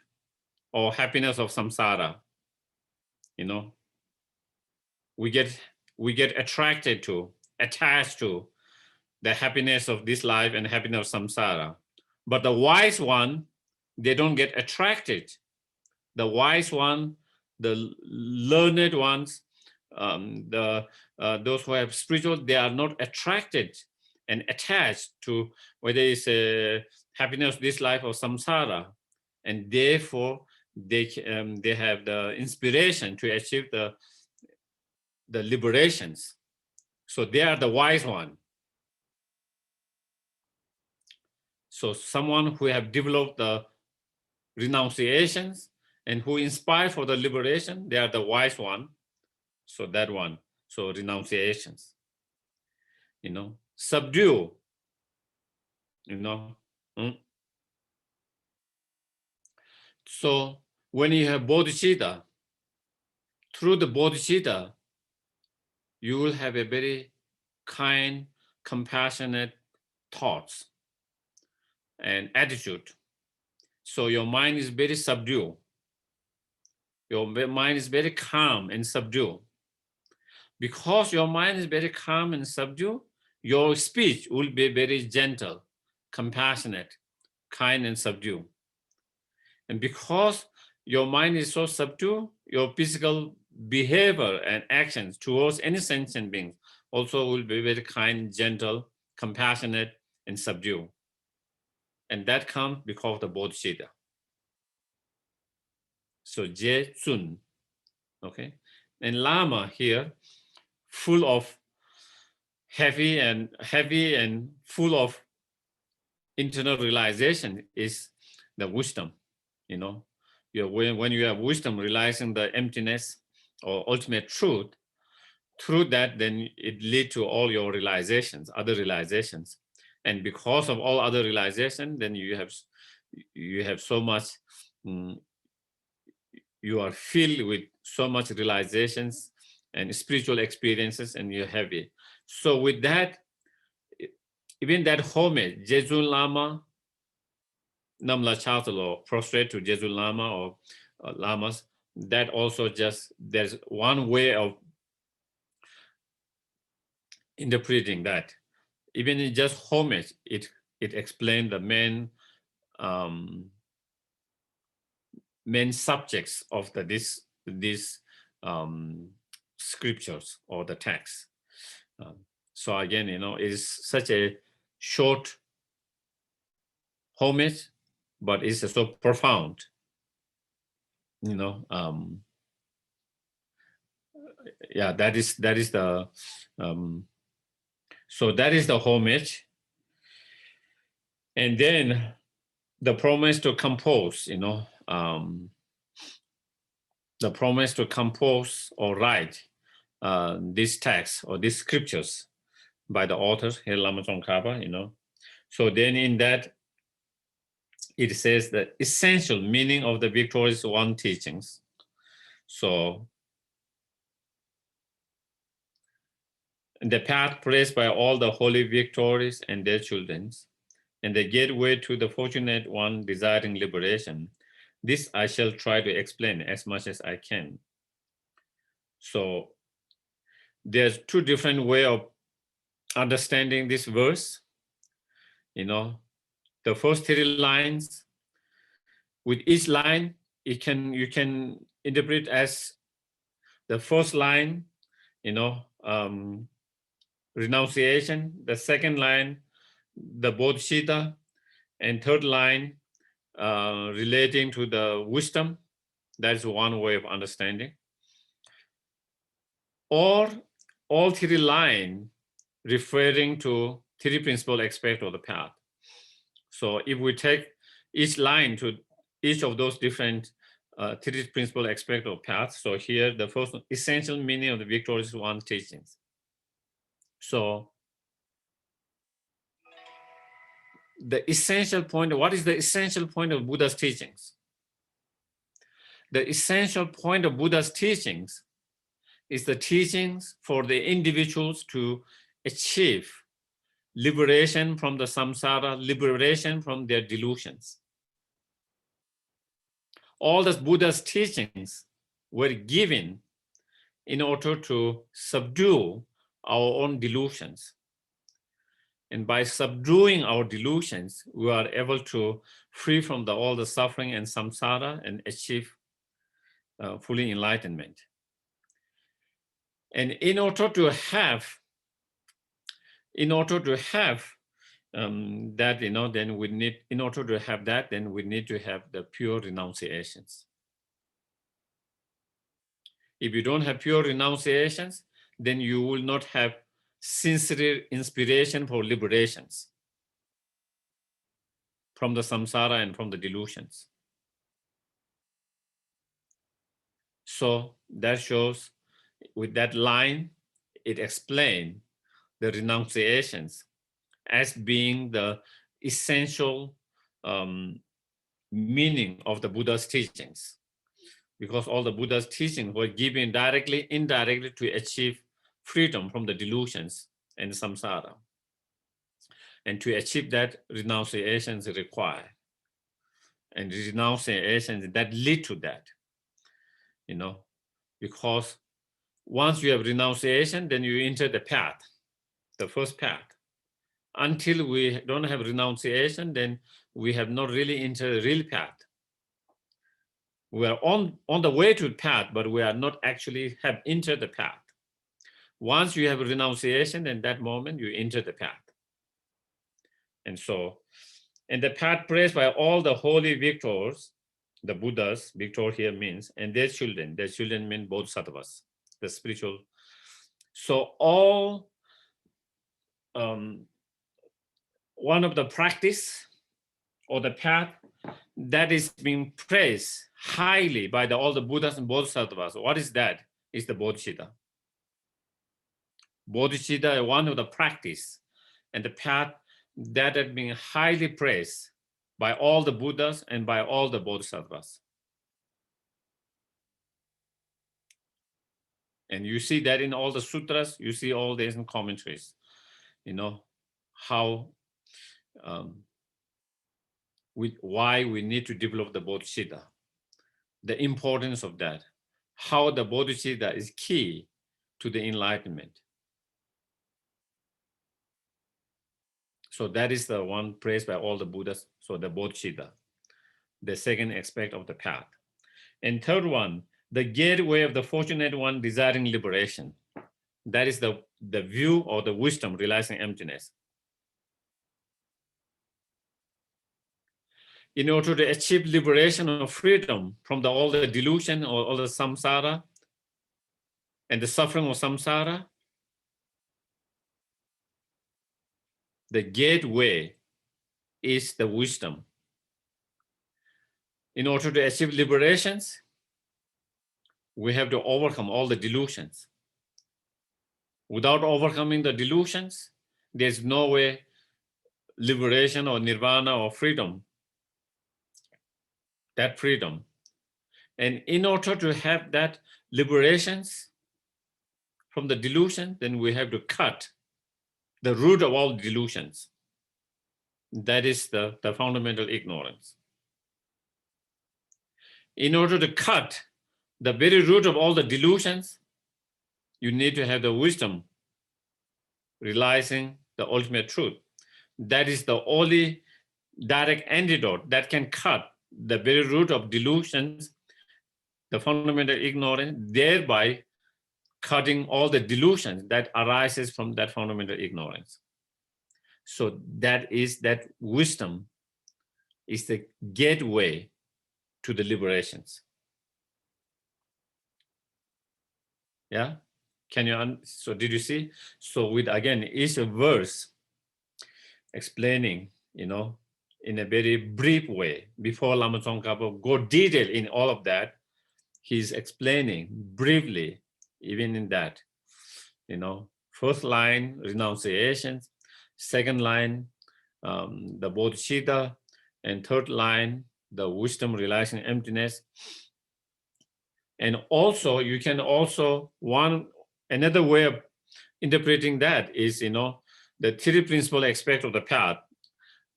or happiness of samsara. You know, we get attracted to, attached to the happiness of this life and happiness of samsara. But the wise one, they don't get attracted. The wise one, the learned ones, those who have spiritual, they are not attracted and attached to whether it's a happiness of this life or samsara, and therefore they have the inspiration to achieve the liberations. So they are the wise one. So someone who have developed the renunciations and who inspire for the liberation, they are the wise one. So that one, so renunciations, you know, subdue, you know. So when you have bodhicitta, through the bodhicitta, you will have a very kind, compassionate thoughts and attitude. So your mind is very subdued. Your mind is very calm and subdued. Because your mind is very calm and subdued, your speech will be very gentle, compassionate, kind and subdued. And because your mind is so subdued, your physical behavior and actions towards any sentient being also will be very kind, gentle, compassionate, and subdue. And that comes because of the bodhicitta. So Je Tsun, okay? And Lama here, full of heavy and full of internal realization is the wisdom, you know. When you have wisdom realizing the emptiness or ultimate truth, through that, then it leads to all your realizations, other realizations. And because of all other realization, then you have so much, you are filled with so much realizations and spiritual experiences, and you're heavy. So with that, even that homage, Jejun Lama, Namla Chatalo, prostrate to Jejun Lama or Lamas, that also just, there's one way of interpreting that. Even in just homage, it explains the main subjects of these scriptures or the text. So again, you know, it's such a short homage, but it's so profound. You know, yeah, that is the so that is the homage. And then the promise to compose, you know, the promise to compose or write this text or these scriptures by the author, Lama Tsongkhapa, you know. So then in that, it says the essential meaning of the Victorious One teachings. So the path placed by all the holy victories and their children, and the gateway to the fortunate one desiring liberation. This I shall try to explain as much as I can. So there's two different ways of understanding this verse. You know, the first 3 lines, with each line, you can interpret as the first line, you know, renunciation, the second line, the bodhicitta, and third line, relating to the wisdom. That's one way of understanding. Or all 3 lines referring to 3 principal aspects of the path. So if we take each line to each of those different 3 principal aspects of path, so here the first one, essential meaning of the Victorious One teachings. So the essential point, what is the essential point of Buddha's teachings? The essential point of Buddha's teachings is the teachings for the individuals to achieve liberation from the samsara, liberation from their delusions. All the Buddha's teachings were given in order to subdue our own delusions. And by subduing our delusions, we are able to free from all the suffering and samsara and achieve fully enlightenment. And in order to have that, you know, then we need, in order to have that, then we need to have the pure renunciations. If you don't have pure renunciations, then you will not have sincere inspiration for liberations from the samsara and from the delusions. So that shows, with that line, it explains the renunciations as being the essential meaning of the Buddha's teachings, because all the Buddha's teachings were given directly, indirectly to achieve freedom from the delusions and samsara. And to achieve that, renunciations required. And renunciations that lead to that, you know, because once you have renunciation, then you enter the path, the first path. Until we don't have renunciation, then we have not really entered the real path. We are on the way to the path, but we are not actually have entered the path. Once you have renunciation, in that moment you enter the path. And so, and the path praised by all the holy victors, the Buddhas, victor here means, and their children mean bodhisattvas, the spiritual. So all, one of the practice or the path that is being praised highly by all the Buddhas and bodhisattvas. What is that? It's the bodhicitta. Bodhicitta is one of the practice and the path that has been highly praised by all the Buddhas and by all the bodhisattvas. And you see that in all the sutras, you see all these in commentaries, how, why we need to develop the bodhicitta, the importance of that, how the bodhicitta is key to the enlightenment. So that is the one praised by all the Buddhas. So the bodhicitta, the second aspect of the path. And third one, the gateway of the fortunate one desiring liberation. That is the view or the wisdom realizing emptiness. In order to achieve liberation or freedom from all the delusion or all the samsara and the suffering of samsara, the gateway is the wisdom. In order to achieve liberations, we have to overcome all the delusions. Without overcoming the delusions, there's no way liberation or nirvana or freedom, that freedom. And in order to have that liberations from the delusion, then we have to cut the root of all delusions. That is the fundamental ignorance. In order to cut the very root of all the delusions, you need to have the wisdom realizing the ultimate truth. That is the only direct antidote that can cut the very root of delusions, the fundamental ignorance, thereby cutting all the delusions that arises from that fundamental ignorance. So that wisdom is the gateway to the liberations. Yeah, so did you see? So with, again, each verse explaining, in a very brief way, before Lama Tsongkhapa go detail in all of that, he's explaining briefly, even in that, first line, renunciation, second line, the bodhicitta, and third line, the wisdom realizing emptiness. And also, you can also, another way of interpreting that is, the three principal aspects of the path,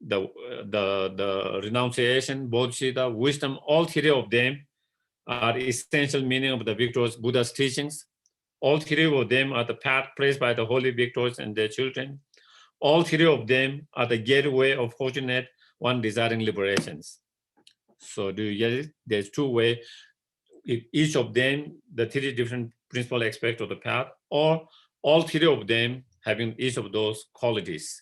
the renunciation, bodhicitta, wisdom, all three of them are essential meaning of the victors Buddha's teachings. All three of them are the path praised by the holy victors and their children. All three of them are the gateway of fortunate one desiring liberations. So do you get it? There's two ways. Each of them, the three different principal aspects of the path, or all three of them having each of those qualities.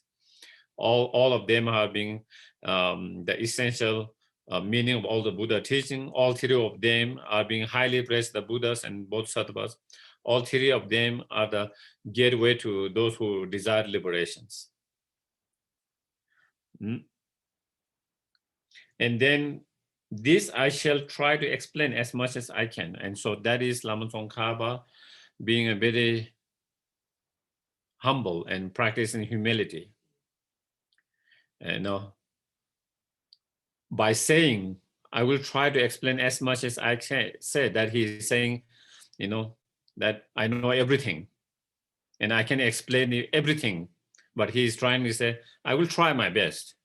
All of them are being the essential meaning of all the Buddha teaching. All three of them are being highly praised, the Buddhas and bodhisattvas. All three of them are the gateway to those who desire liberations. And then this I shall try to explain as much as I can. And so that is Lama Tsongkhapa being a very humble and practicing humility. And by saying, I will try to explain as much as I can, say that he's saying, that I know everything and I can explain everything, but he's trying to say, I will try my best.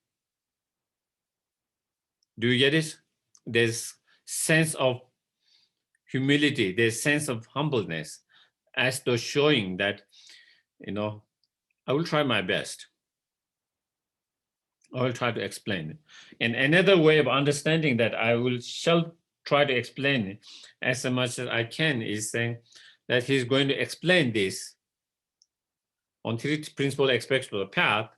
Do you get it? There's sense of humility, there's sense of humbleness, as though showing that, I will try my best. I will try to explain it. And another way of understanding that shall try to explain it as much as I can is saying that he's going to explain this on three principal aspects of the path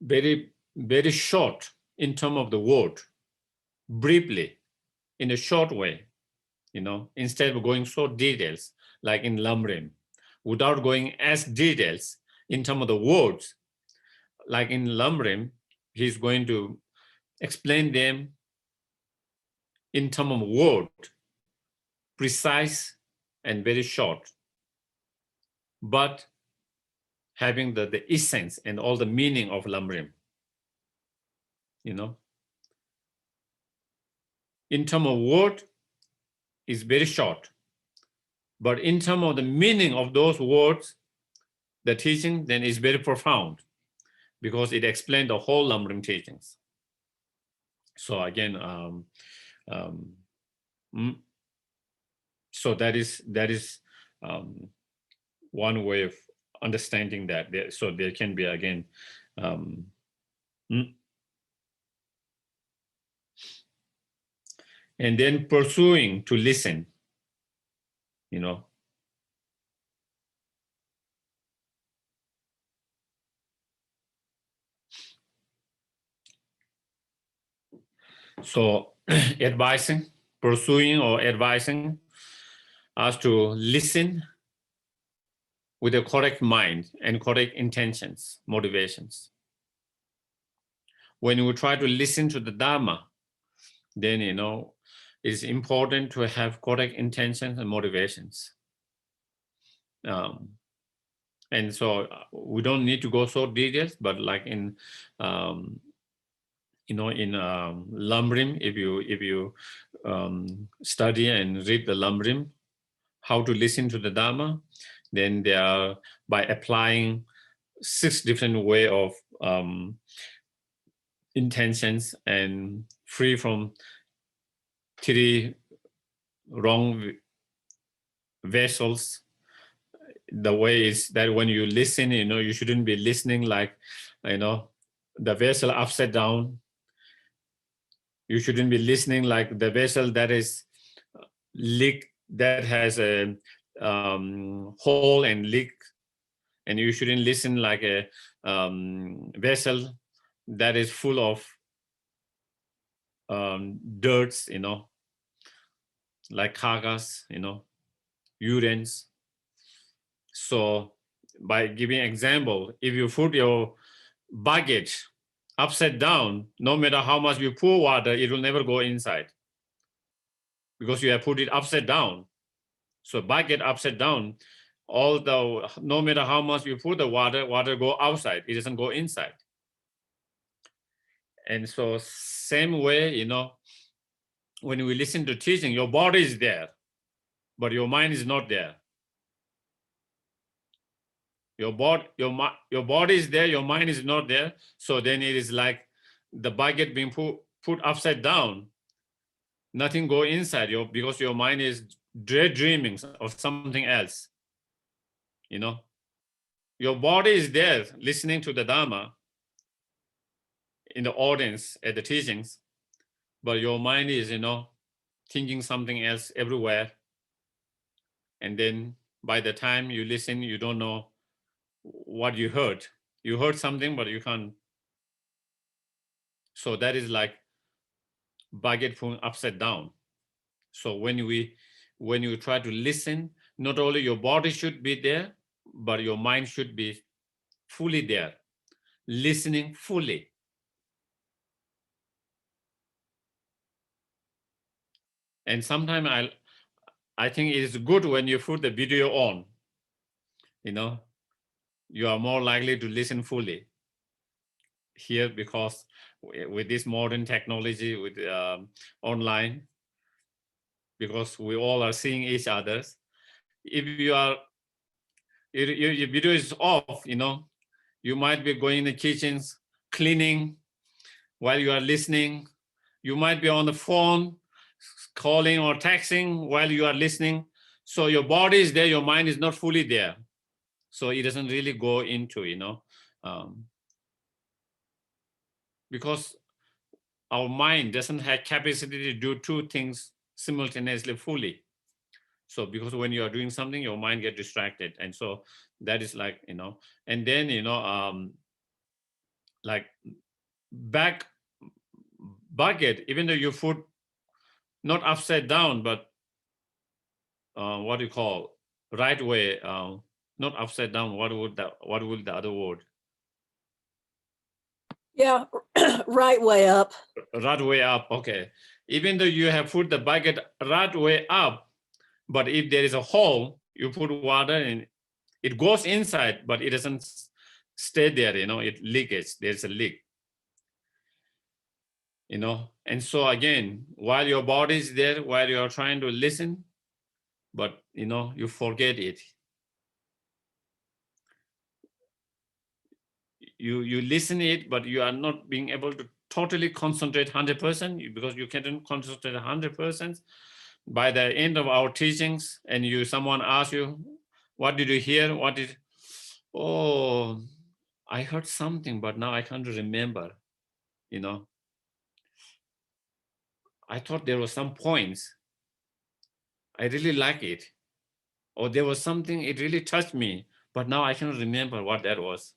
very, very short in terms of the word, briefly, in a short way, instead of going so details, like in Lamrim, without going as details in terms of the words, like in Lamrim, he's going to explain them in terms of word, precise and very short, but having the essence and all the meaning of Lamrim, In terms of word, is very short, but in terms of the meaning of those words, the teaching then is very profound, because it explains the whole Lamrim teachings. So again, so that is one way of understanding that. So there can be again, and then pursuing to listen, So pursuing or advising us to listen with a correct mind and correct intentions, motivations. When we try to listen to the Dharma, then, it's important to have correct intentions and motivations. And so we don't need to go so detailed, but like in, in Lamrim, if you study and read the Lamrim, how to listen to the Dharma, then they are by applying 6 different way of intentions and free from 3 wrong vessels. The way is that when you listen, you shouldn't be listening like, the vessel upside down. You shouldn't be listening like the vessel that is leak, that has a hole and leak, and you shouldn't listen like a vessel that is full of dirts, like carcass, urines. So by giving example, if you put your bucket upside down, no matter how much you pour water, it will never go inside, because you have put it upside down. So bucket upside down, although no matter how much you put the water go outside, it doesn't go inside. And so same way, when we listen to teaching, your body is there, but your mind is not there. Your body is there, your mind is not there. So then it is like the bucket being put upside down. Nothing go inside you, because your mind is daydreaming of something else. Your body is there listening to the Dharma in the audience at the teachings, but your mind is, thinking something else everywhere. And then by the time you listen, you don't know what you heard. You heard something, but you can't. So that is like bucket put upside down. So when you try to listen, not only your body should be there, but your mind should be fully there, listening fully. And sometimes I think it is good when you put the video on, you are more likely to listen fully here, because with this modern technology, with online, because we all are seeing each other. If your video is off, you might be going in the kitchens, cleaning while you are listening. You might be on the phone, calling or texting while you are listening. So your body is there, your mind is not fully there. So it doesn't really go into, because our mind doesn't have capacity to do 2 things simultaneously fully. So because when you are doing something, your mind gets distracted. And so that is like, and then, like back bucket, even though you put not upside down, but what do you call right way, not upside down. What would the other word? Yeah, right way up. Right way up. Okay. Even though you have put the bucket right way up, but if there is a hole, you put water and it goes inside, but it doesn't stay there. It leakages. There's a leak. And so again, while your body is there, while you're trying to listen, but you forget it. You listen it, but you are not being able to totally concentrate 100% because you can't concentrate 100%. By the end of our teachings, and someone asks you, what did you hear? Oh, I heard something, but now I can't remember. I thought there were some points. I really like it. Or there was something, it really touched me, but now I can't remember what that was.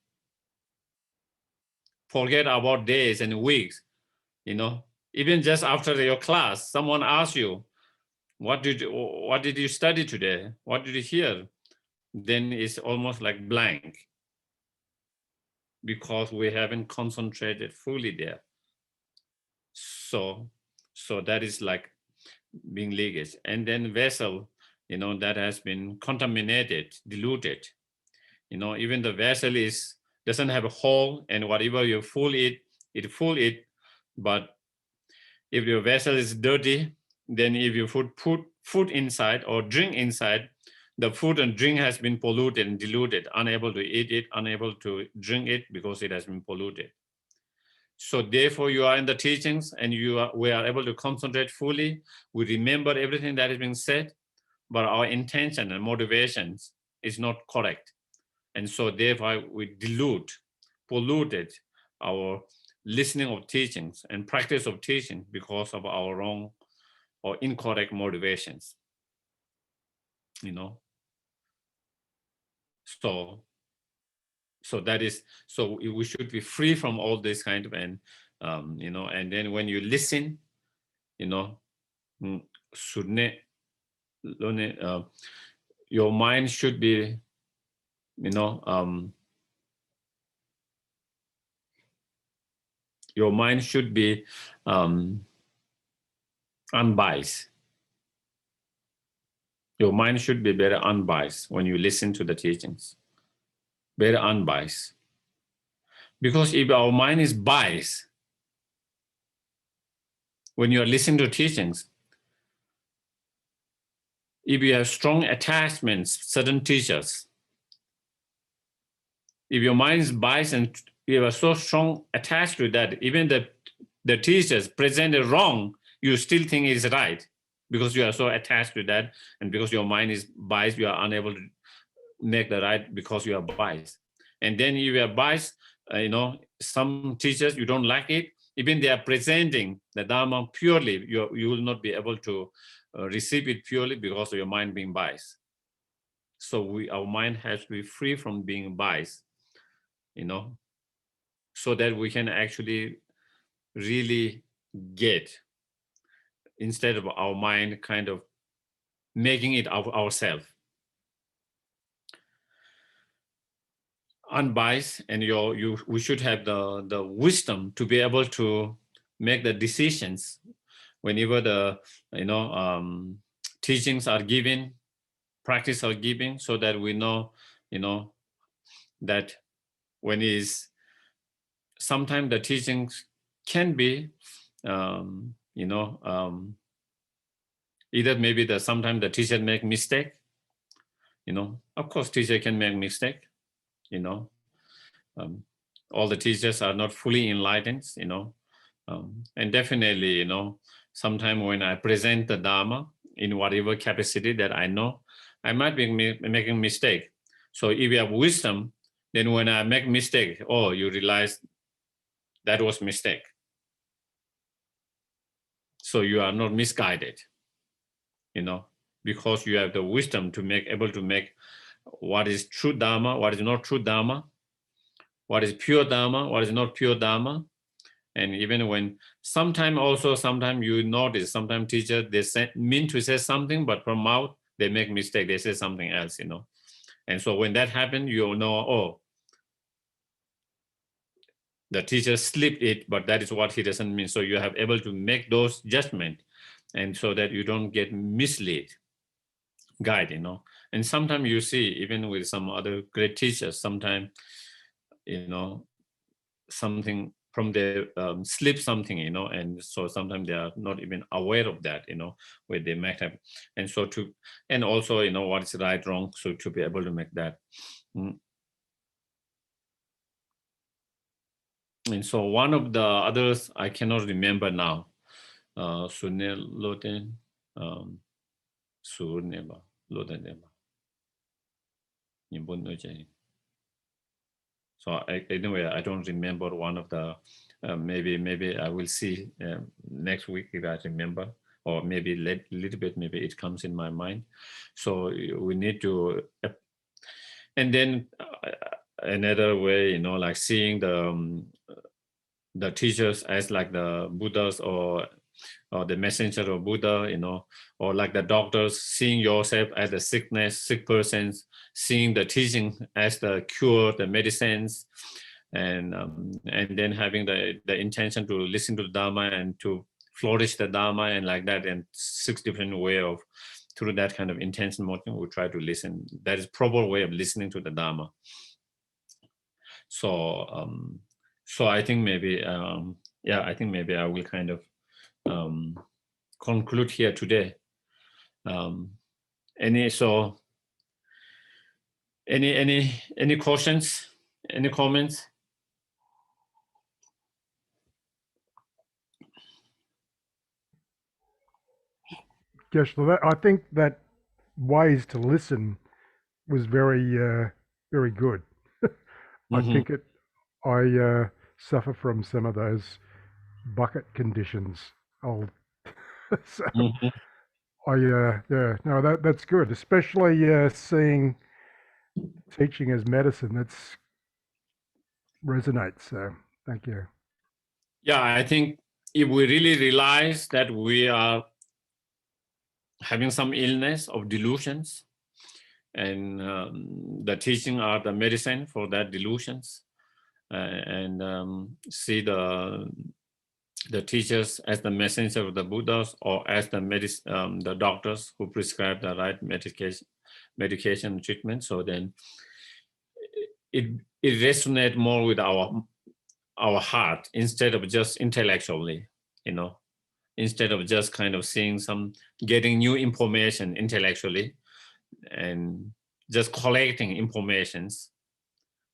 Forget about days and weeks, Even just after your class, someone asks you, what did you study today? What did you hear? Then it's almost like blank because we haven't concentrated fully there. So that is like being leakage. And then vessel, that has been contaminated, diluted. Even the vessel doesn't have a hole, and whatever you full it. But if your vessel is dirty, then if you put food inside or drink inside, the food and drink has been polluted and diluted, unable to eat it, unable to drink it because it has been polluted. So therefore you are in the teachings and we are able to concentrate fully. We remember everything that is being said, but our intention and motivations is not correct. And so therefore we polluted our listening of teachings and practice of teaching because of our wrong or incorrect motivations. So that is, so we should be free from all this kind of, and then when you listen, your mind should be, your mind should be unbiased. Your mind should be very unbiased when you listen to the teachings. Very unbiased. Because if our mind is biased, when you are listening to teachings, if you have strong attachments, certain teachers, if your mind is biased and you are so strong attached to that, even the teachers presented wrong, you still think it's right because you are so attached to that, and because your mind is biased, you are unable to make the right because you are biased. And then if you are biased, some teachers, you don't like it, even they are presenting the Dharma purely, you will not be able to receive it purely because of your mind being biased. So our mind has to be free from being biased, so that we can actually really get, instead of our mind kind of making it ourselves. Unbiased, and we should have the wisdom to be able to make the decisions whenever the teachings are given, practice are given, so that we know that when is sometimes the teachings can be either maybe sometimes the teacher make mistake, of course teacher can make mistake, all the teachers are not fully enlightened, and definitely, sometime when I present the Dharma in whatever capacity that I know, I might be making mistake. So if you have wisdom, then when I make mistake, you realize that was mistake. So you are not misguided, because you have the wisdom to able to make what is true Dharma, what is not true Dharma, what is pure Dharma, what is not pure Dharma. And even when sometimes you notice, sometimes teachers, they mean to say something, but from mouth, they make mistake, they say something else, And so when that happens, you know, oh, the teacher slipped it, but that is what he doesn't mean. So you have able to make those judgments, and so that you don't get misled, guide, And sometimes you see, even with some other great teachers, sometimes, something from their slip something, and so sometimes they are not even aware of that, where they might have, and so and also, what is right, wrong, so to be able to make that. And so one of the others, I cannot remember now, Sunil Loden, Surneba, Lodeneba. So anyway, I don't remember one of the, maybe I will see next week if I remember, or maybe a little bit, maybe it comes in my mind. So we need to, and then another way, like seeing the teachers as like the Buddhas or the messenger of Buddha, or like the doctors, seeing yourself as a sick persons, seeing the teaching as the cure, the medicines, and then having the intention to listen to the Dharma and to flourish the Dharma, and like that, and 6 different way of, through that kind of intention motion, we try to listen. That is proper way of listening to the Dharma. So so I think maybe I think maybe I will kind of conclude here today. Any questions, any comments? Geshe, I think that ways to listen was very good. I think I suffer from some of those bucket conditions. So that's good, especially seeing teaching as medicine. That's resonates. So thank you. Yeah, I think if we really realize that we are having some illness of delusions, and the teaching are the medicine for that delusions, and see the teachers as the messenger of the Buddhas, or as the doctors who prescribe the right medication treatment. So then it resonates more with our heart, instead of just intellectually, instead of just kind of getting new information intellectually and just collecting informations,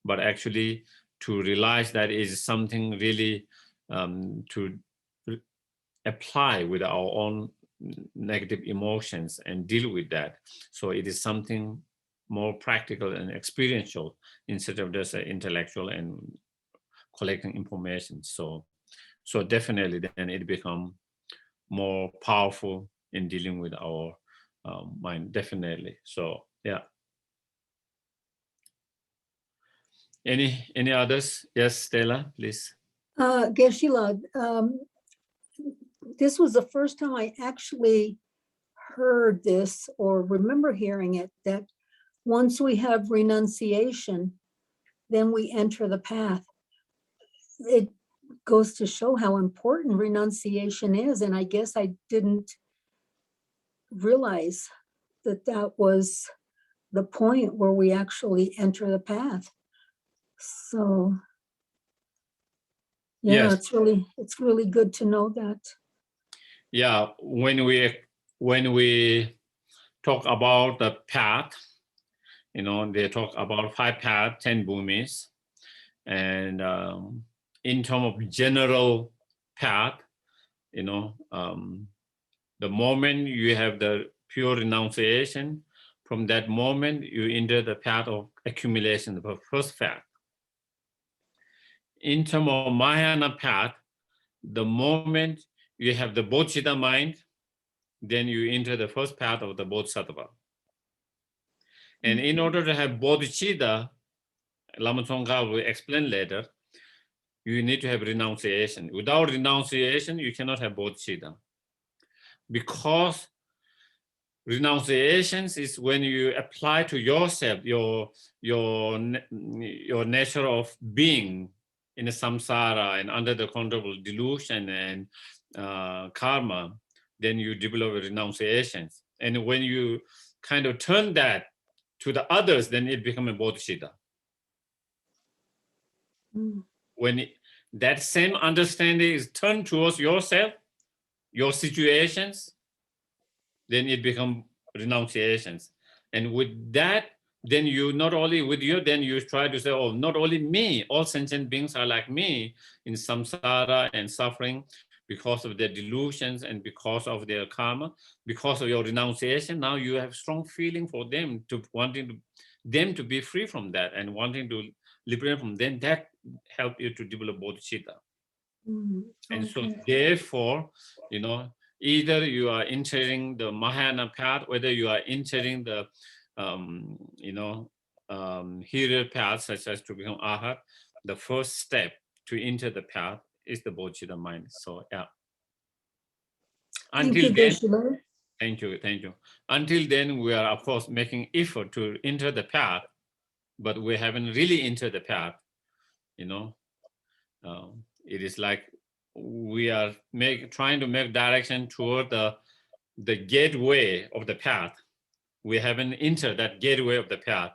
but actually to realize that is something really to apply with our own negative emotions and deal with that. So it is something more practical and experiential, instead of just intellectual and collecting information. So definitely then it becomes more powerful in dealing with our mind, definitely. So yeah. Any others? Yes, Stella, please. Geshe-la, this was the first time I actually heard this or remember hearing it, that once we have renunciation, then we enter the path. It goes to show how important renunciation is. And I guess I didn't realize that that was the point where we actually enter the path. So yeah, Yes. it's really good to know that. Yeah, when we talk about the path, they talk about 5 paths, 10 bhumis, and in terms of general path, the moment you have the pure renunciation, from that moment you enter the path of accumulation, the first path. In terms of Mahayana path, the moment you have the bodhicitta mind, then you enter the first path of the bodhisattva. And in order to have bodhicitta, Lama Tsongkhapa will explain later, you need to have renunciation. Without renunciation, you cannot have bodhicitta. Because renunciations is when you apply to yourself your nature of being in the samsara and under the control of delusion and karma, then you develop renunciations. And when you kind of turn that to the others, then it becomes a bodhicitta. When that same understanding is turned towards yourself, your situations, then it becomes renunciations. And with that, then you not only with you, then you try to say, oh, not only me, all sentient beings are like me in samsara and suffering because of their delusions and because of their karma, because of your renunciation. Now you have strong feeling for them, to wanting them to be free from that and wanting to liberate from them. That help you to develop bodhicitta. And so therefore, either you are entering the Mahayana path, whether you are entering the, higher path, such as to become Arhat, the first step to enter the path is the bodhicitta mind. So, yeah. Until then, thank you. Until then, we are, of course, making effort to enter the path, but we haven't really entered the path, it is like we are trying to make direction toward the gateway of the path. We haven't entered that gateway of the path,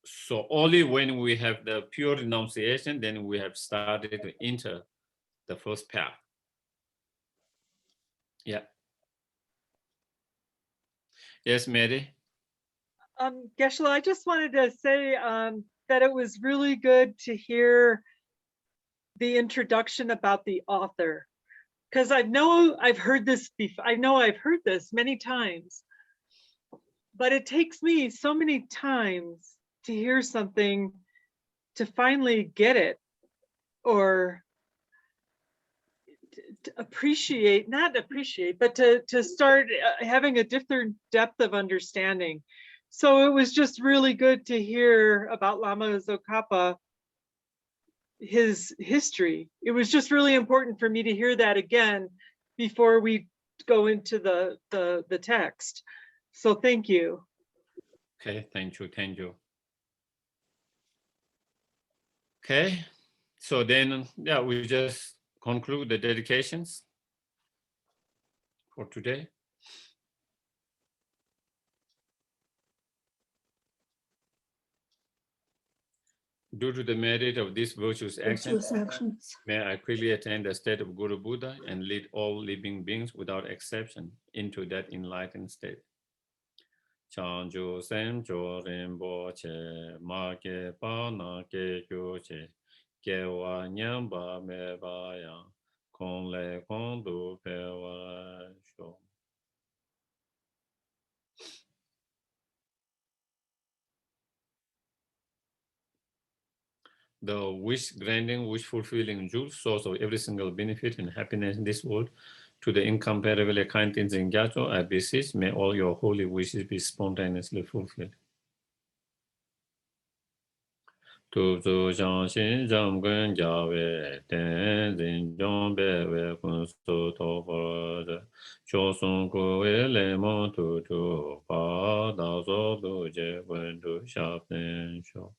So only when we have the pure renunciation, then we have started to enter the first path. Yeah. Yes, Mary? Geshe-la, I just wanted to say that it was really good to hear the introduction about the author, because I've heard this before. I know I've heard this many times, but it takes me so many times to hear something to finally get it, or to appreciate, not appreciate, but to start having a different depth of understanding. So it was just really good to hear about Lama Tsongkhapa, his history. It was just really important for me to hear that again before we go into the text. So thank you. Okay, thank you. Okay, so then, yeah, we just conclude the dedications for today. Due to the merit of these virtuous actions, may I quickly attain the state of Guru Buddha and lead all living beings without exception into that enlightened state. Chanju sem jo rinpo che ma ke pa na ke kyo che ke wa nyam ba me ba ya kong le kong du pe wa sho. The wish-granting, wish-fulfilling jewel, source of every single benefit and happiness in this world, to the incomparably kind Tenzin Gyatso, I beseech, may all your holy wishes be spontaneously fulfilled. Tupzu Shanshin Jamgun Jawe, Tenzin Jombe We Kunstu Tofor, Chosun Kuwe Lemon Tutu, Pa Dazo Duje Wendu Shapten Sho.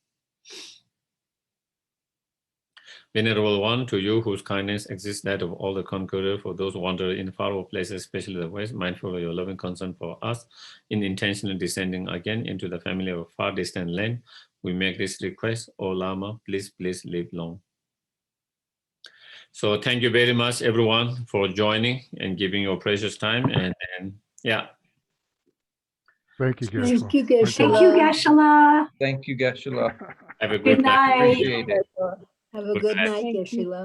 Venerable One, to you whose kindness exists that of all the conqueror, for those wandered in far-off places, especially the West, mindful of your loving concern for us, in intentionally descending again into the family of a far-distant land, we make this request, O Lama, please live long. So thank you very much, everyone, for joining and giving your precious time. And yeah. Thank you, Geshe-la. Thank you, Geshe-la. Thank you, Geshe-la. Thank you, Geshe-la. Have a good night. Good night. Appreciate it. Have a Good good night. night, Thank you. Geshe-la.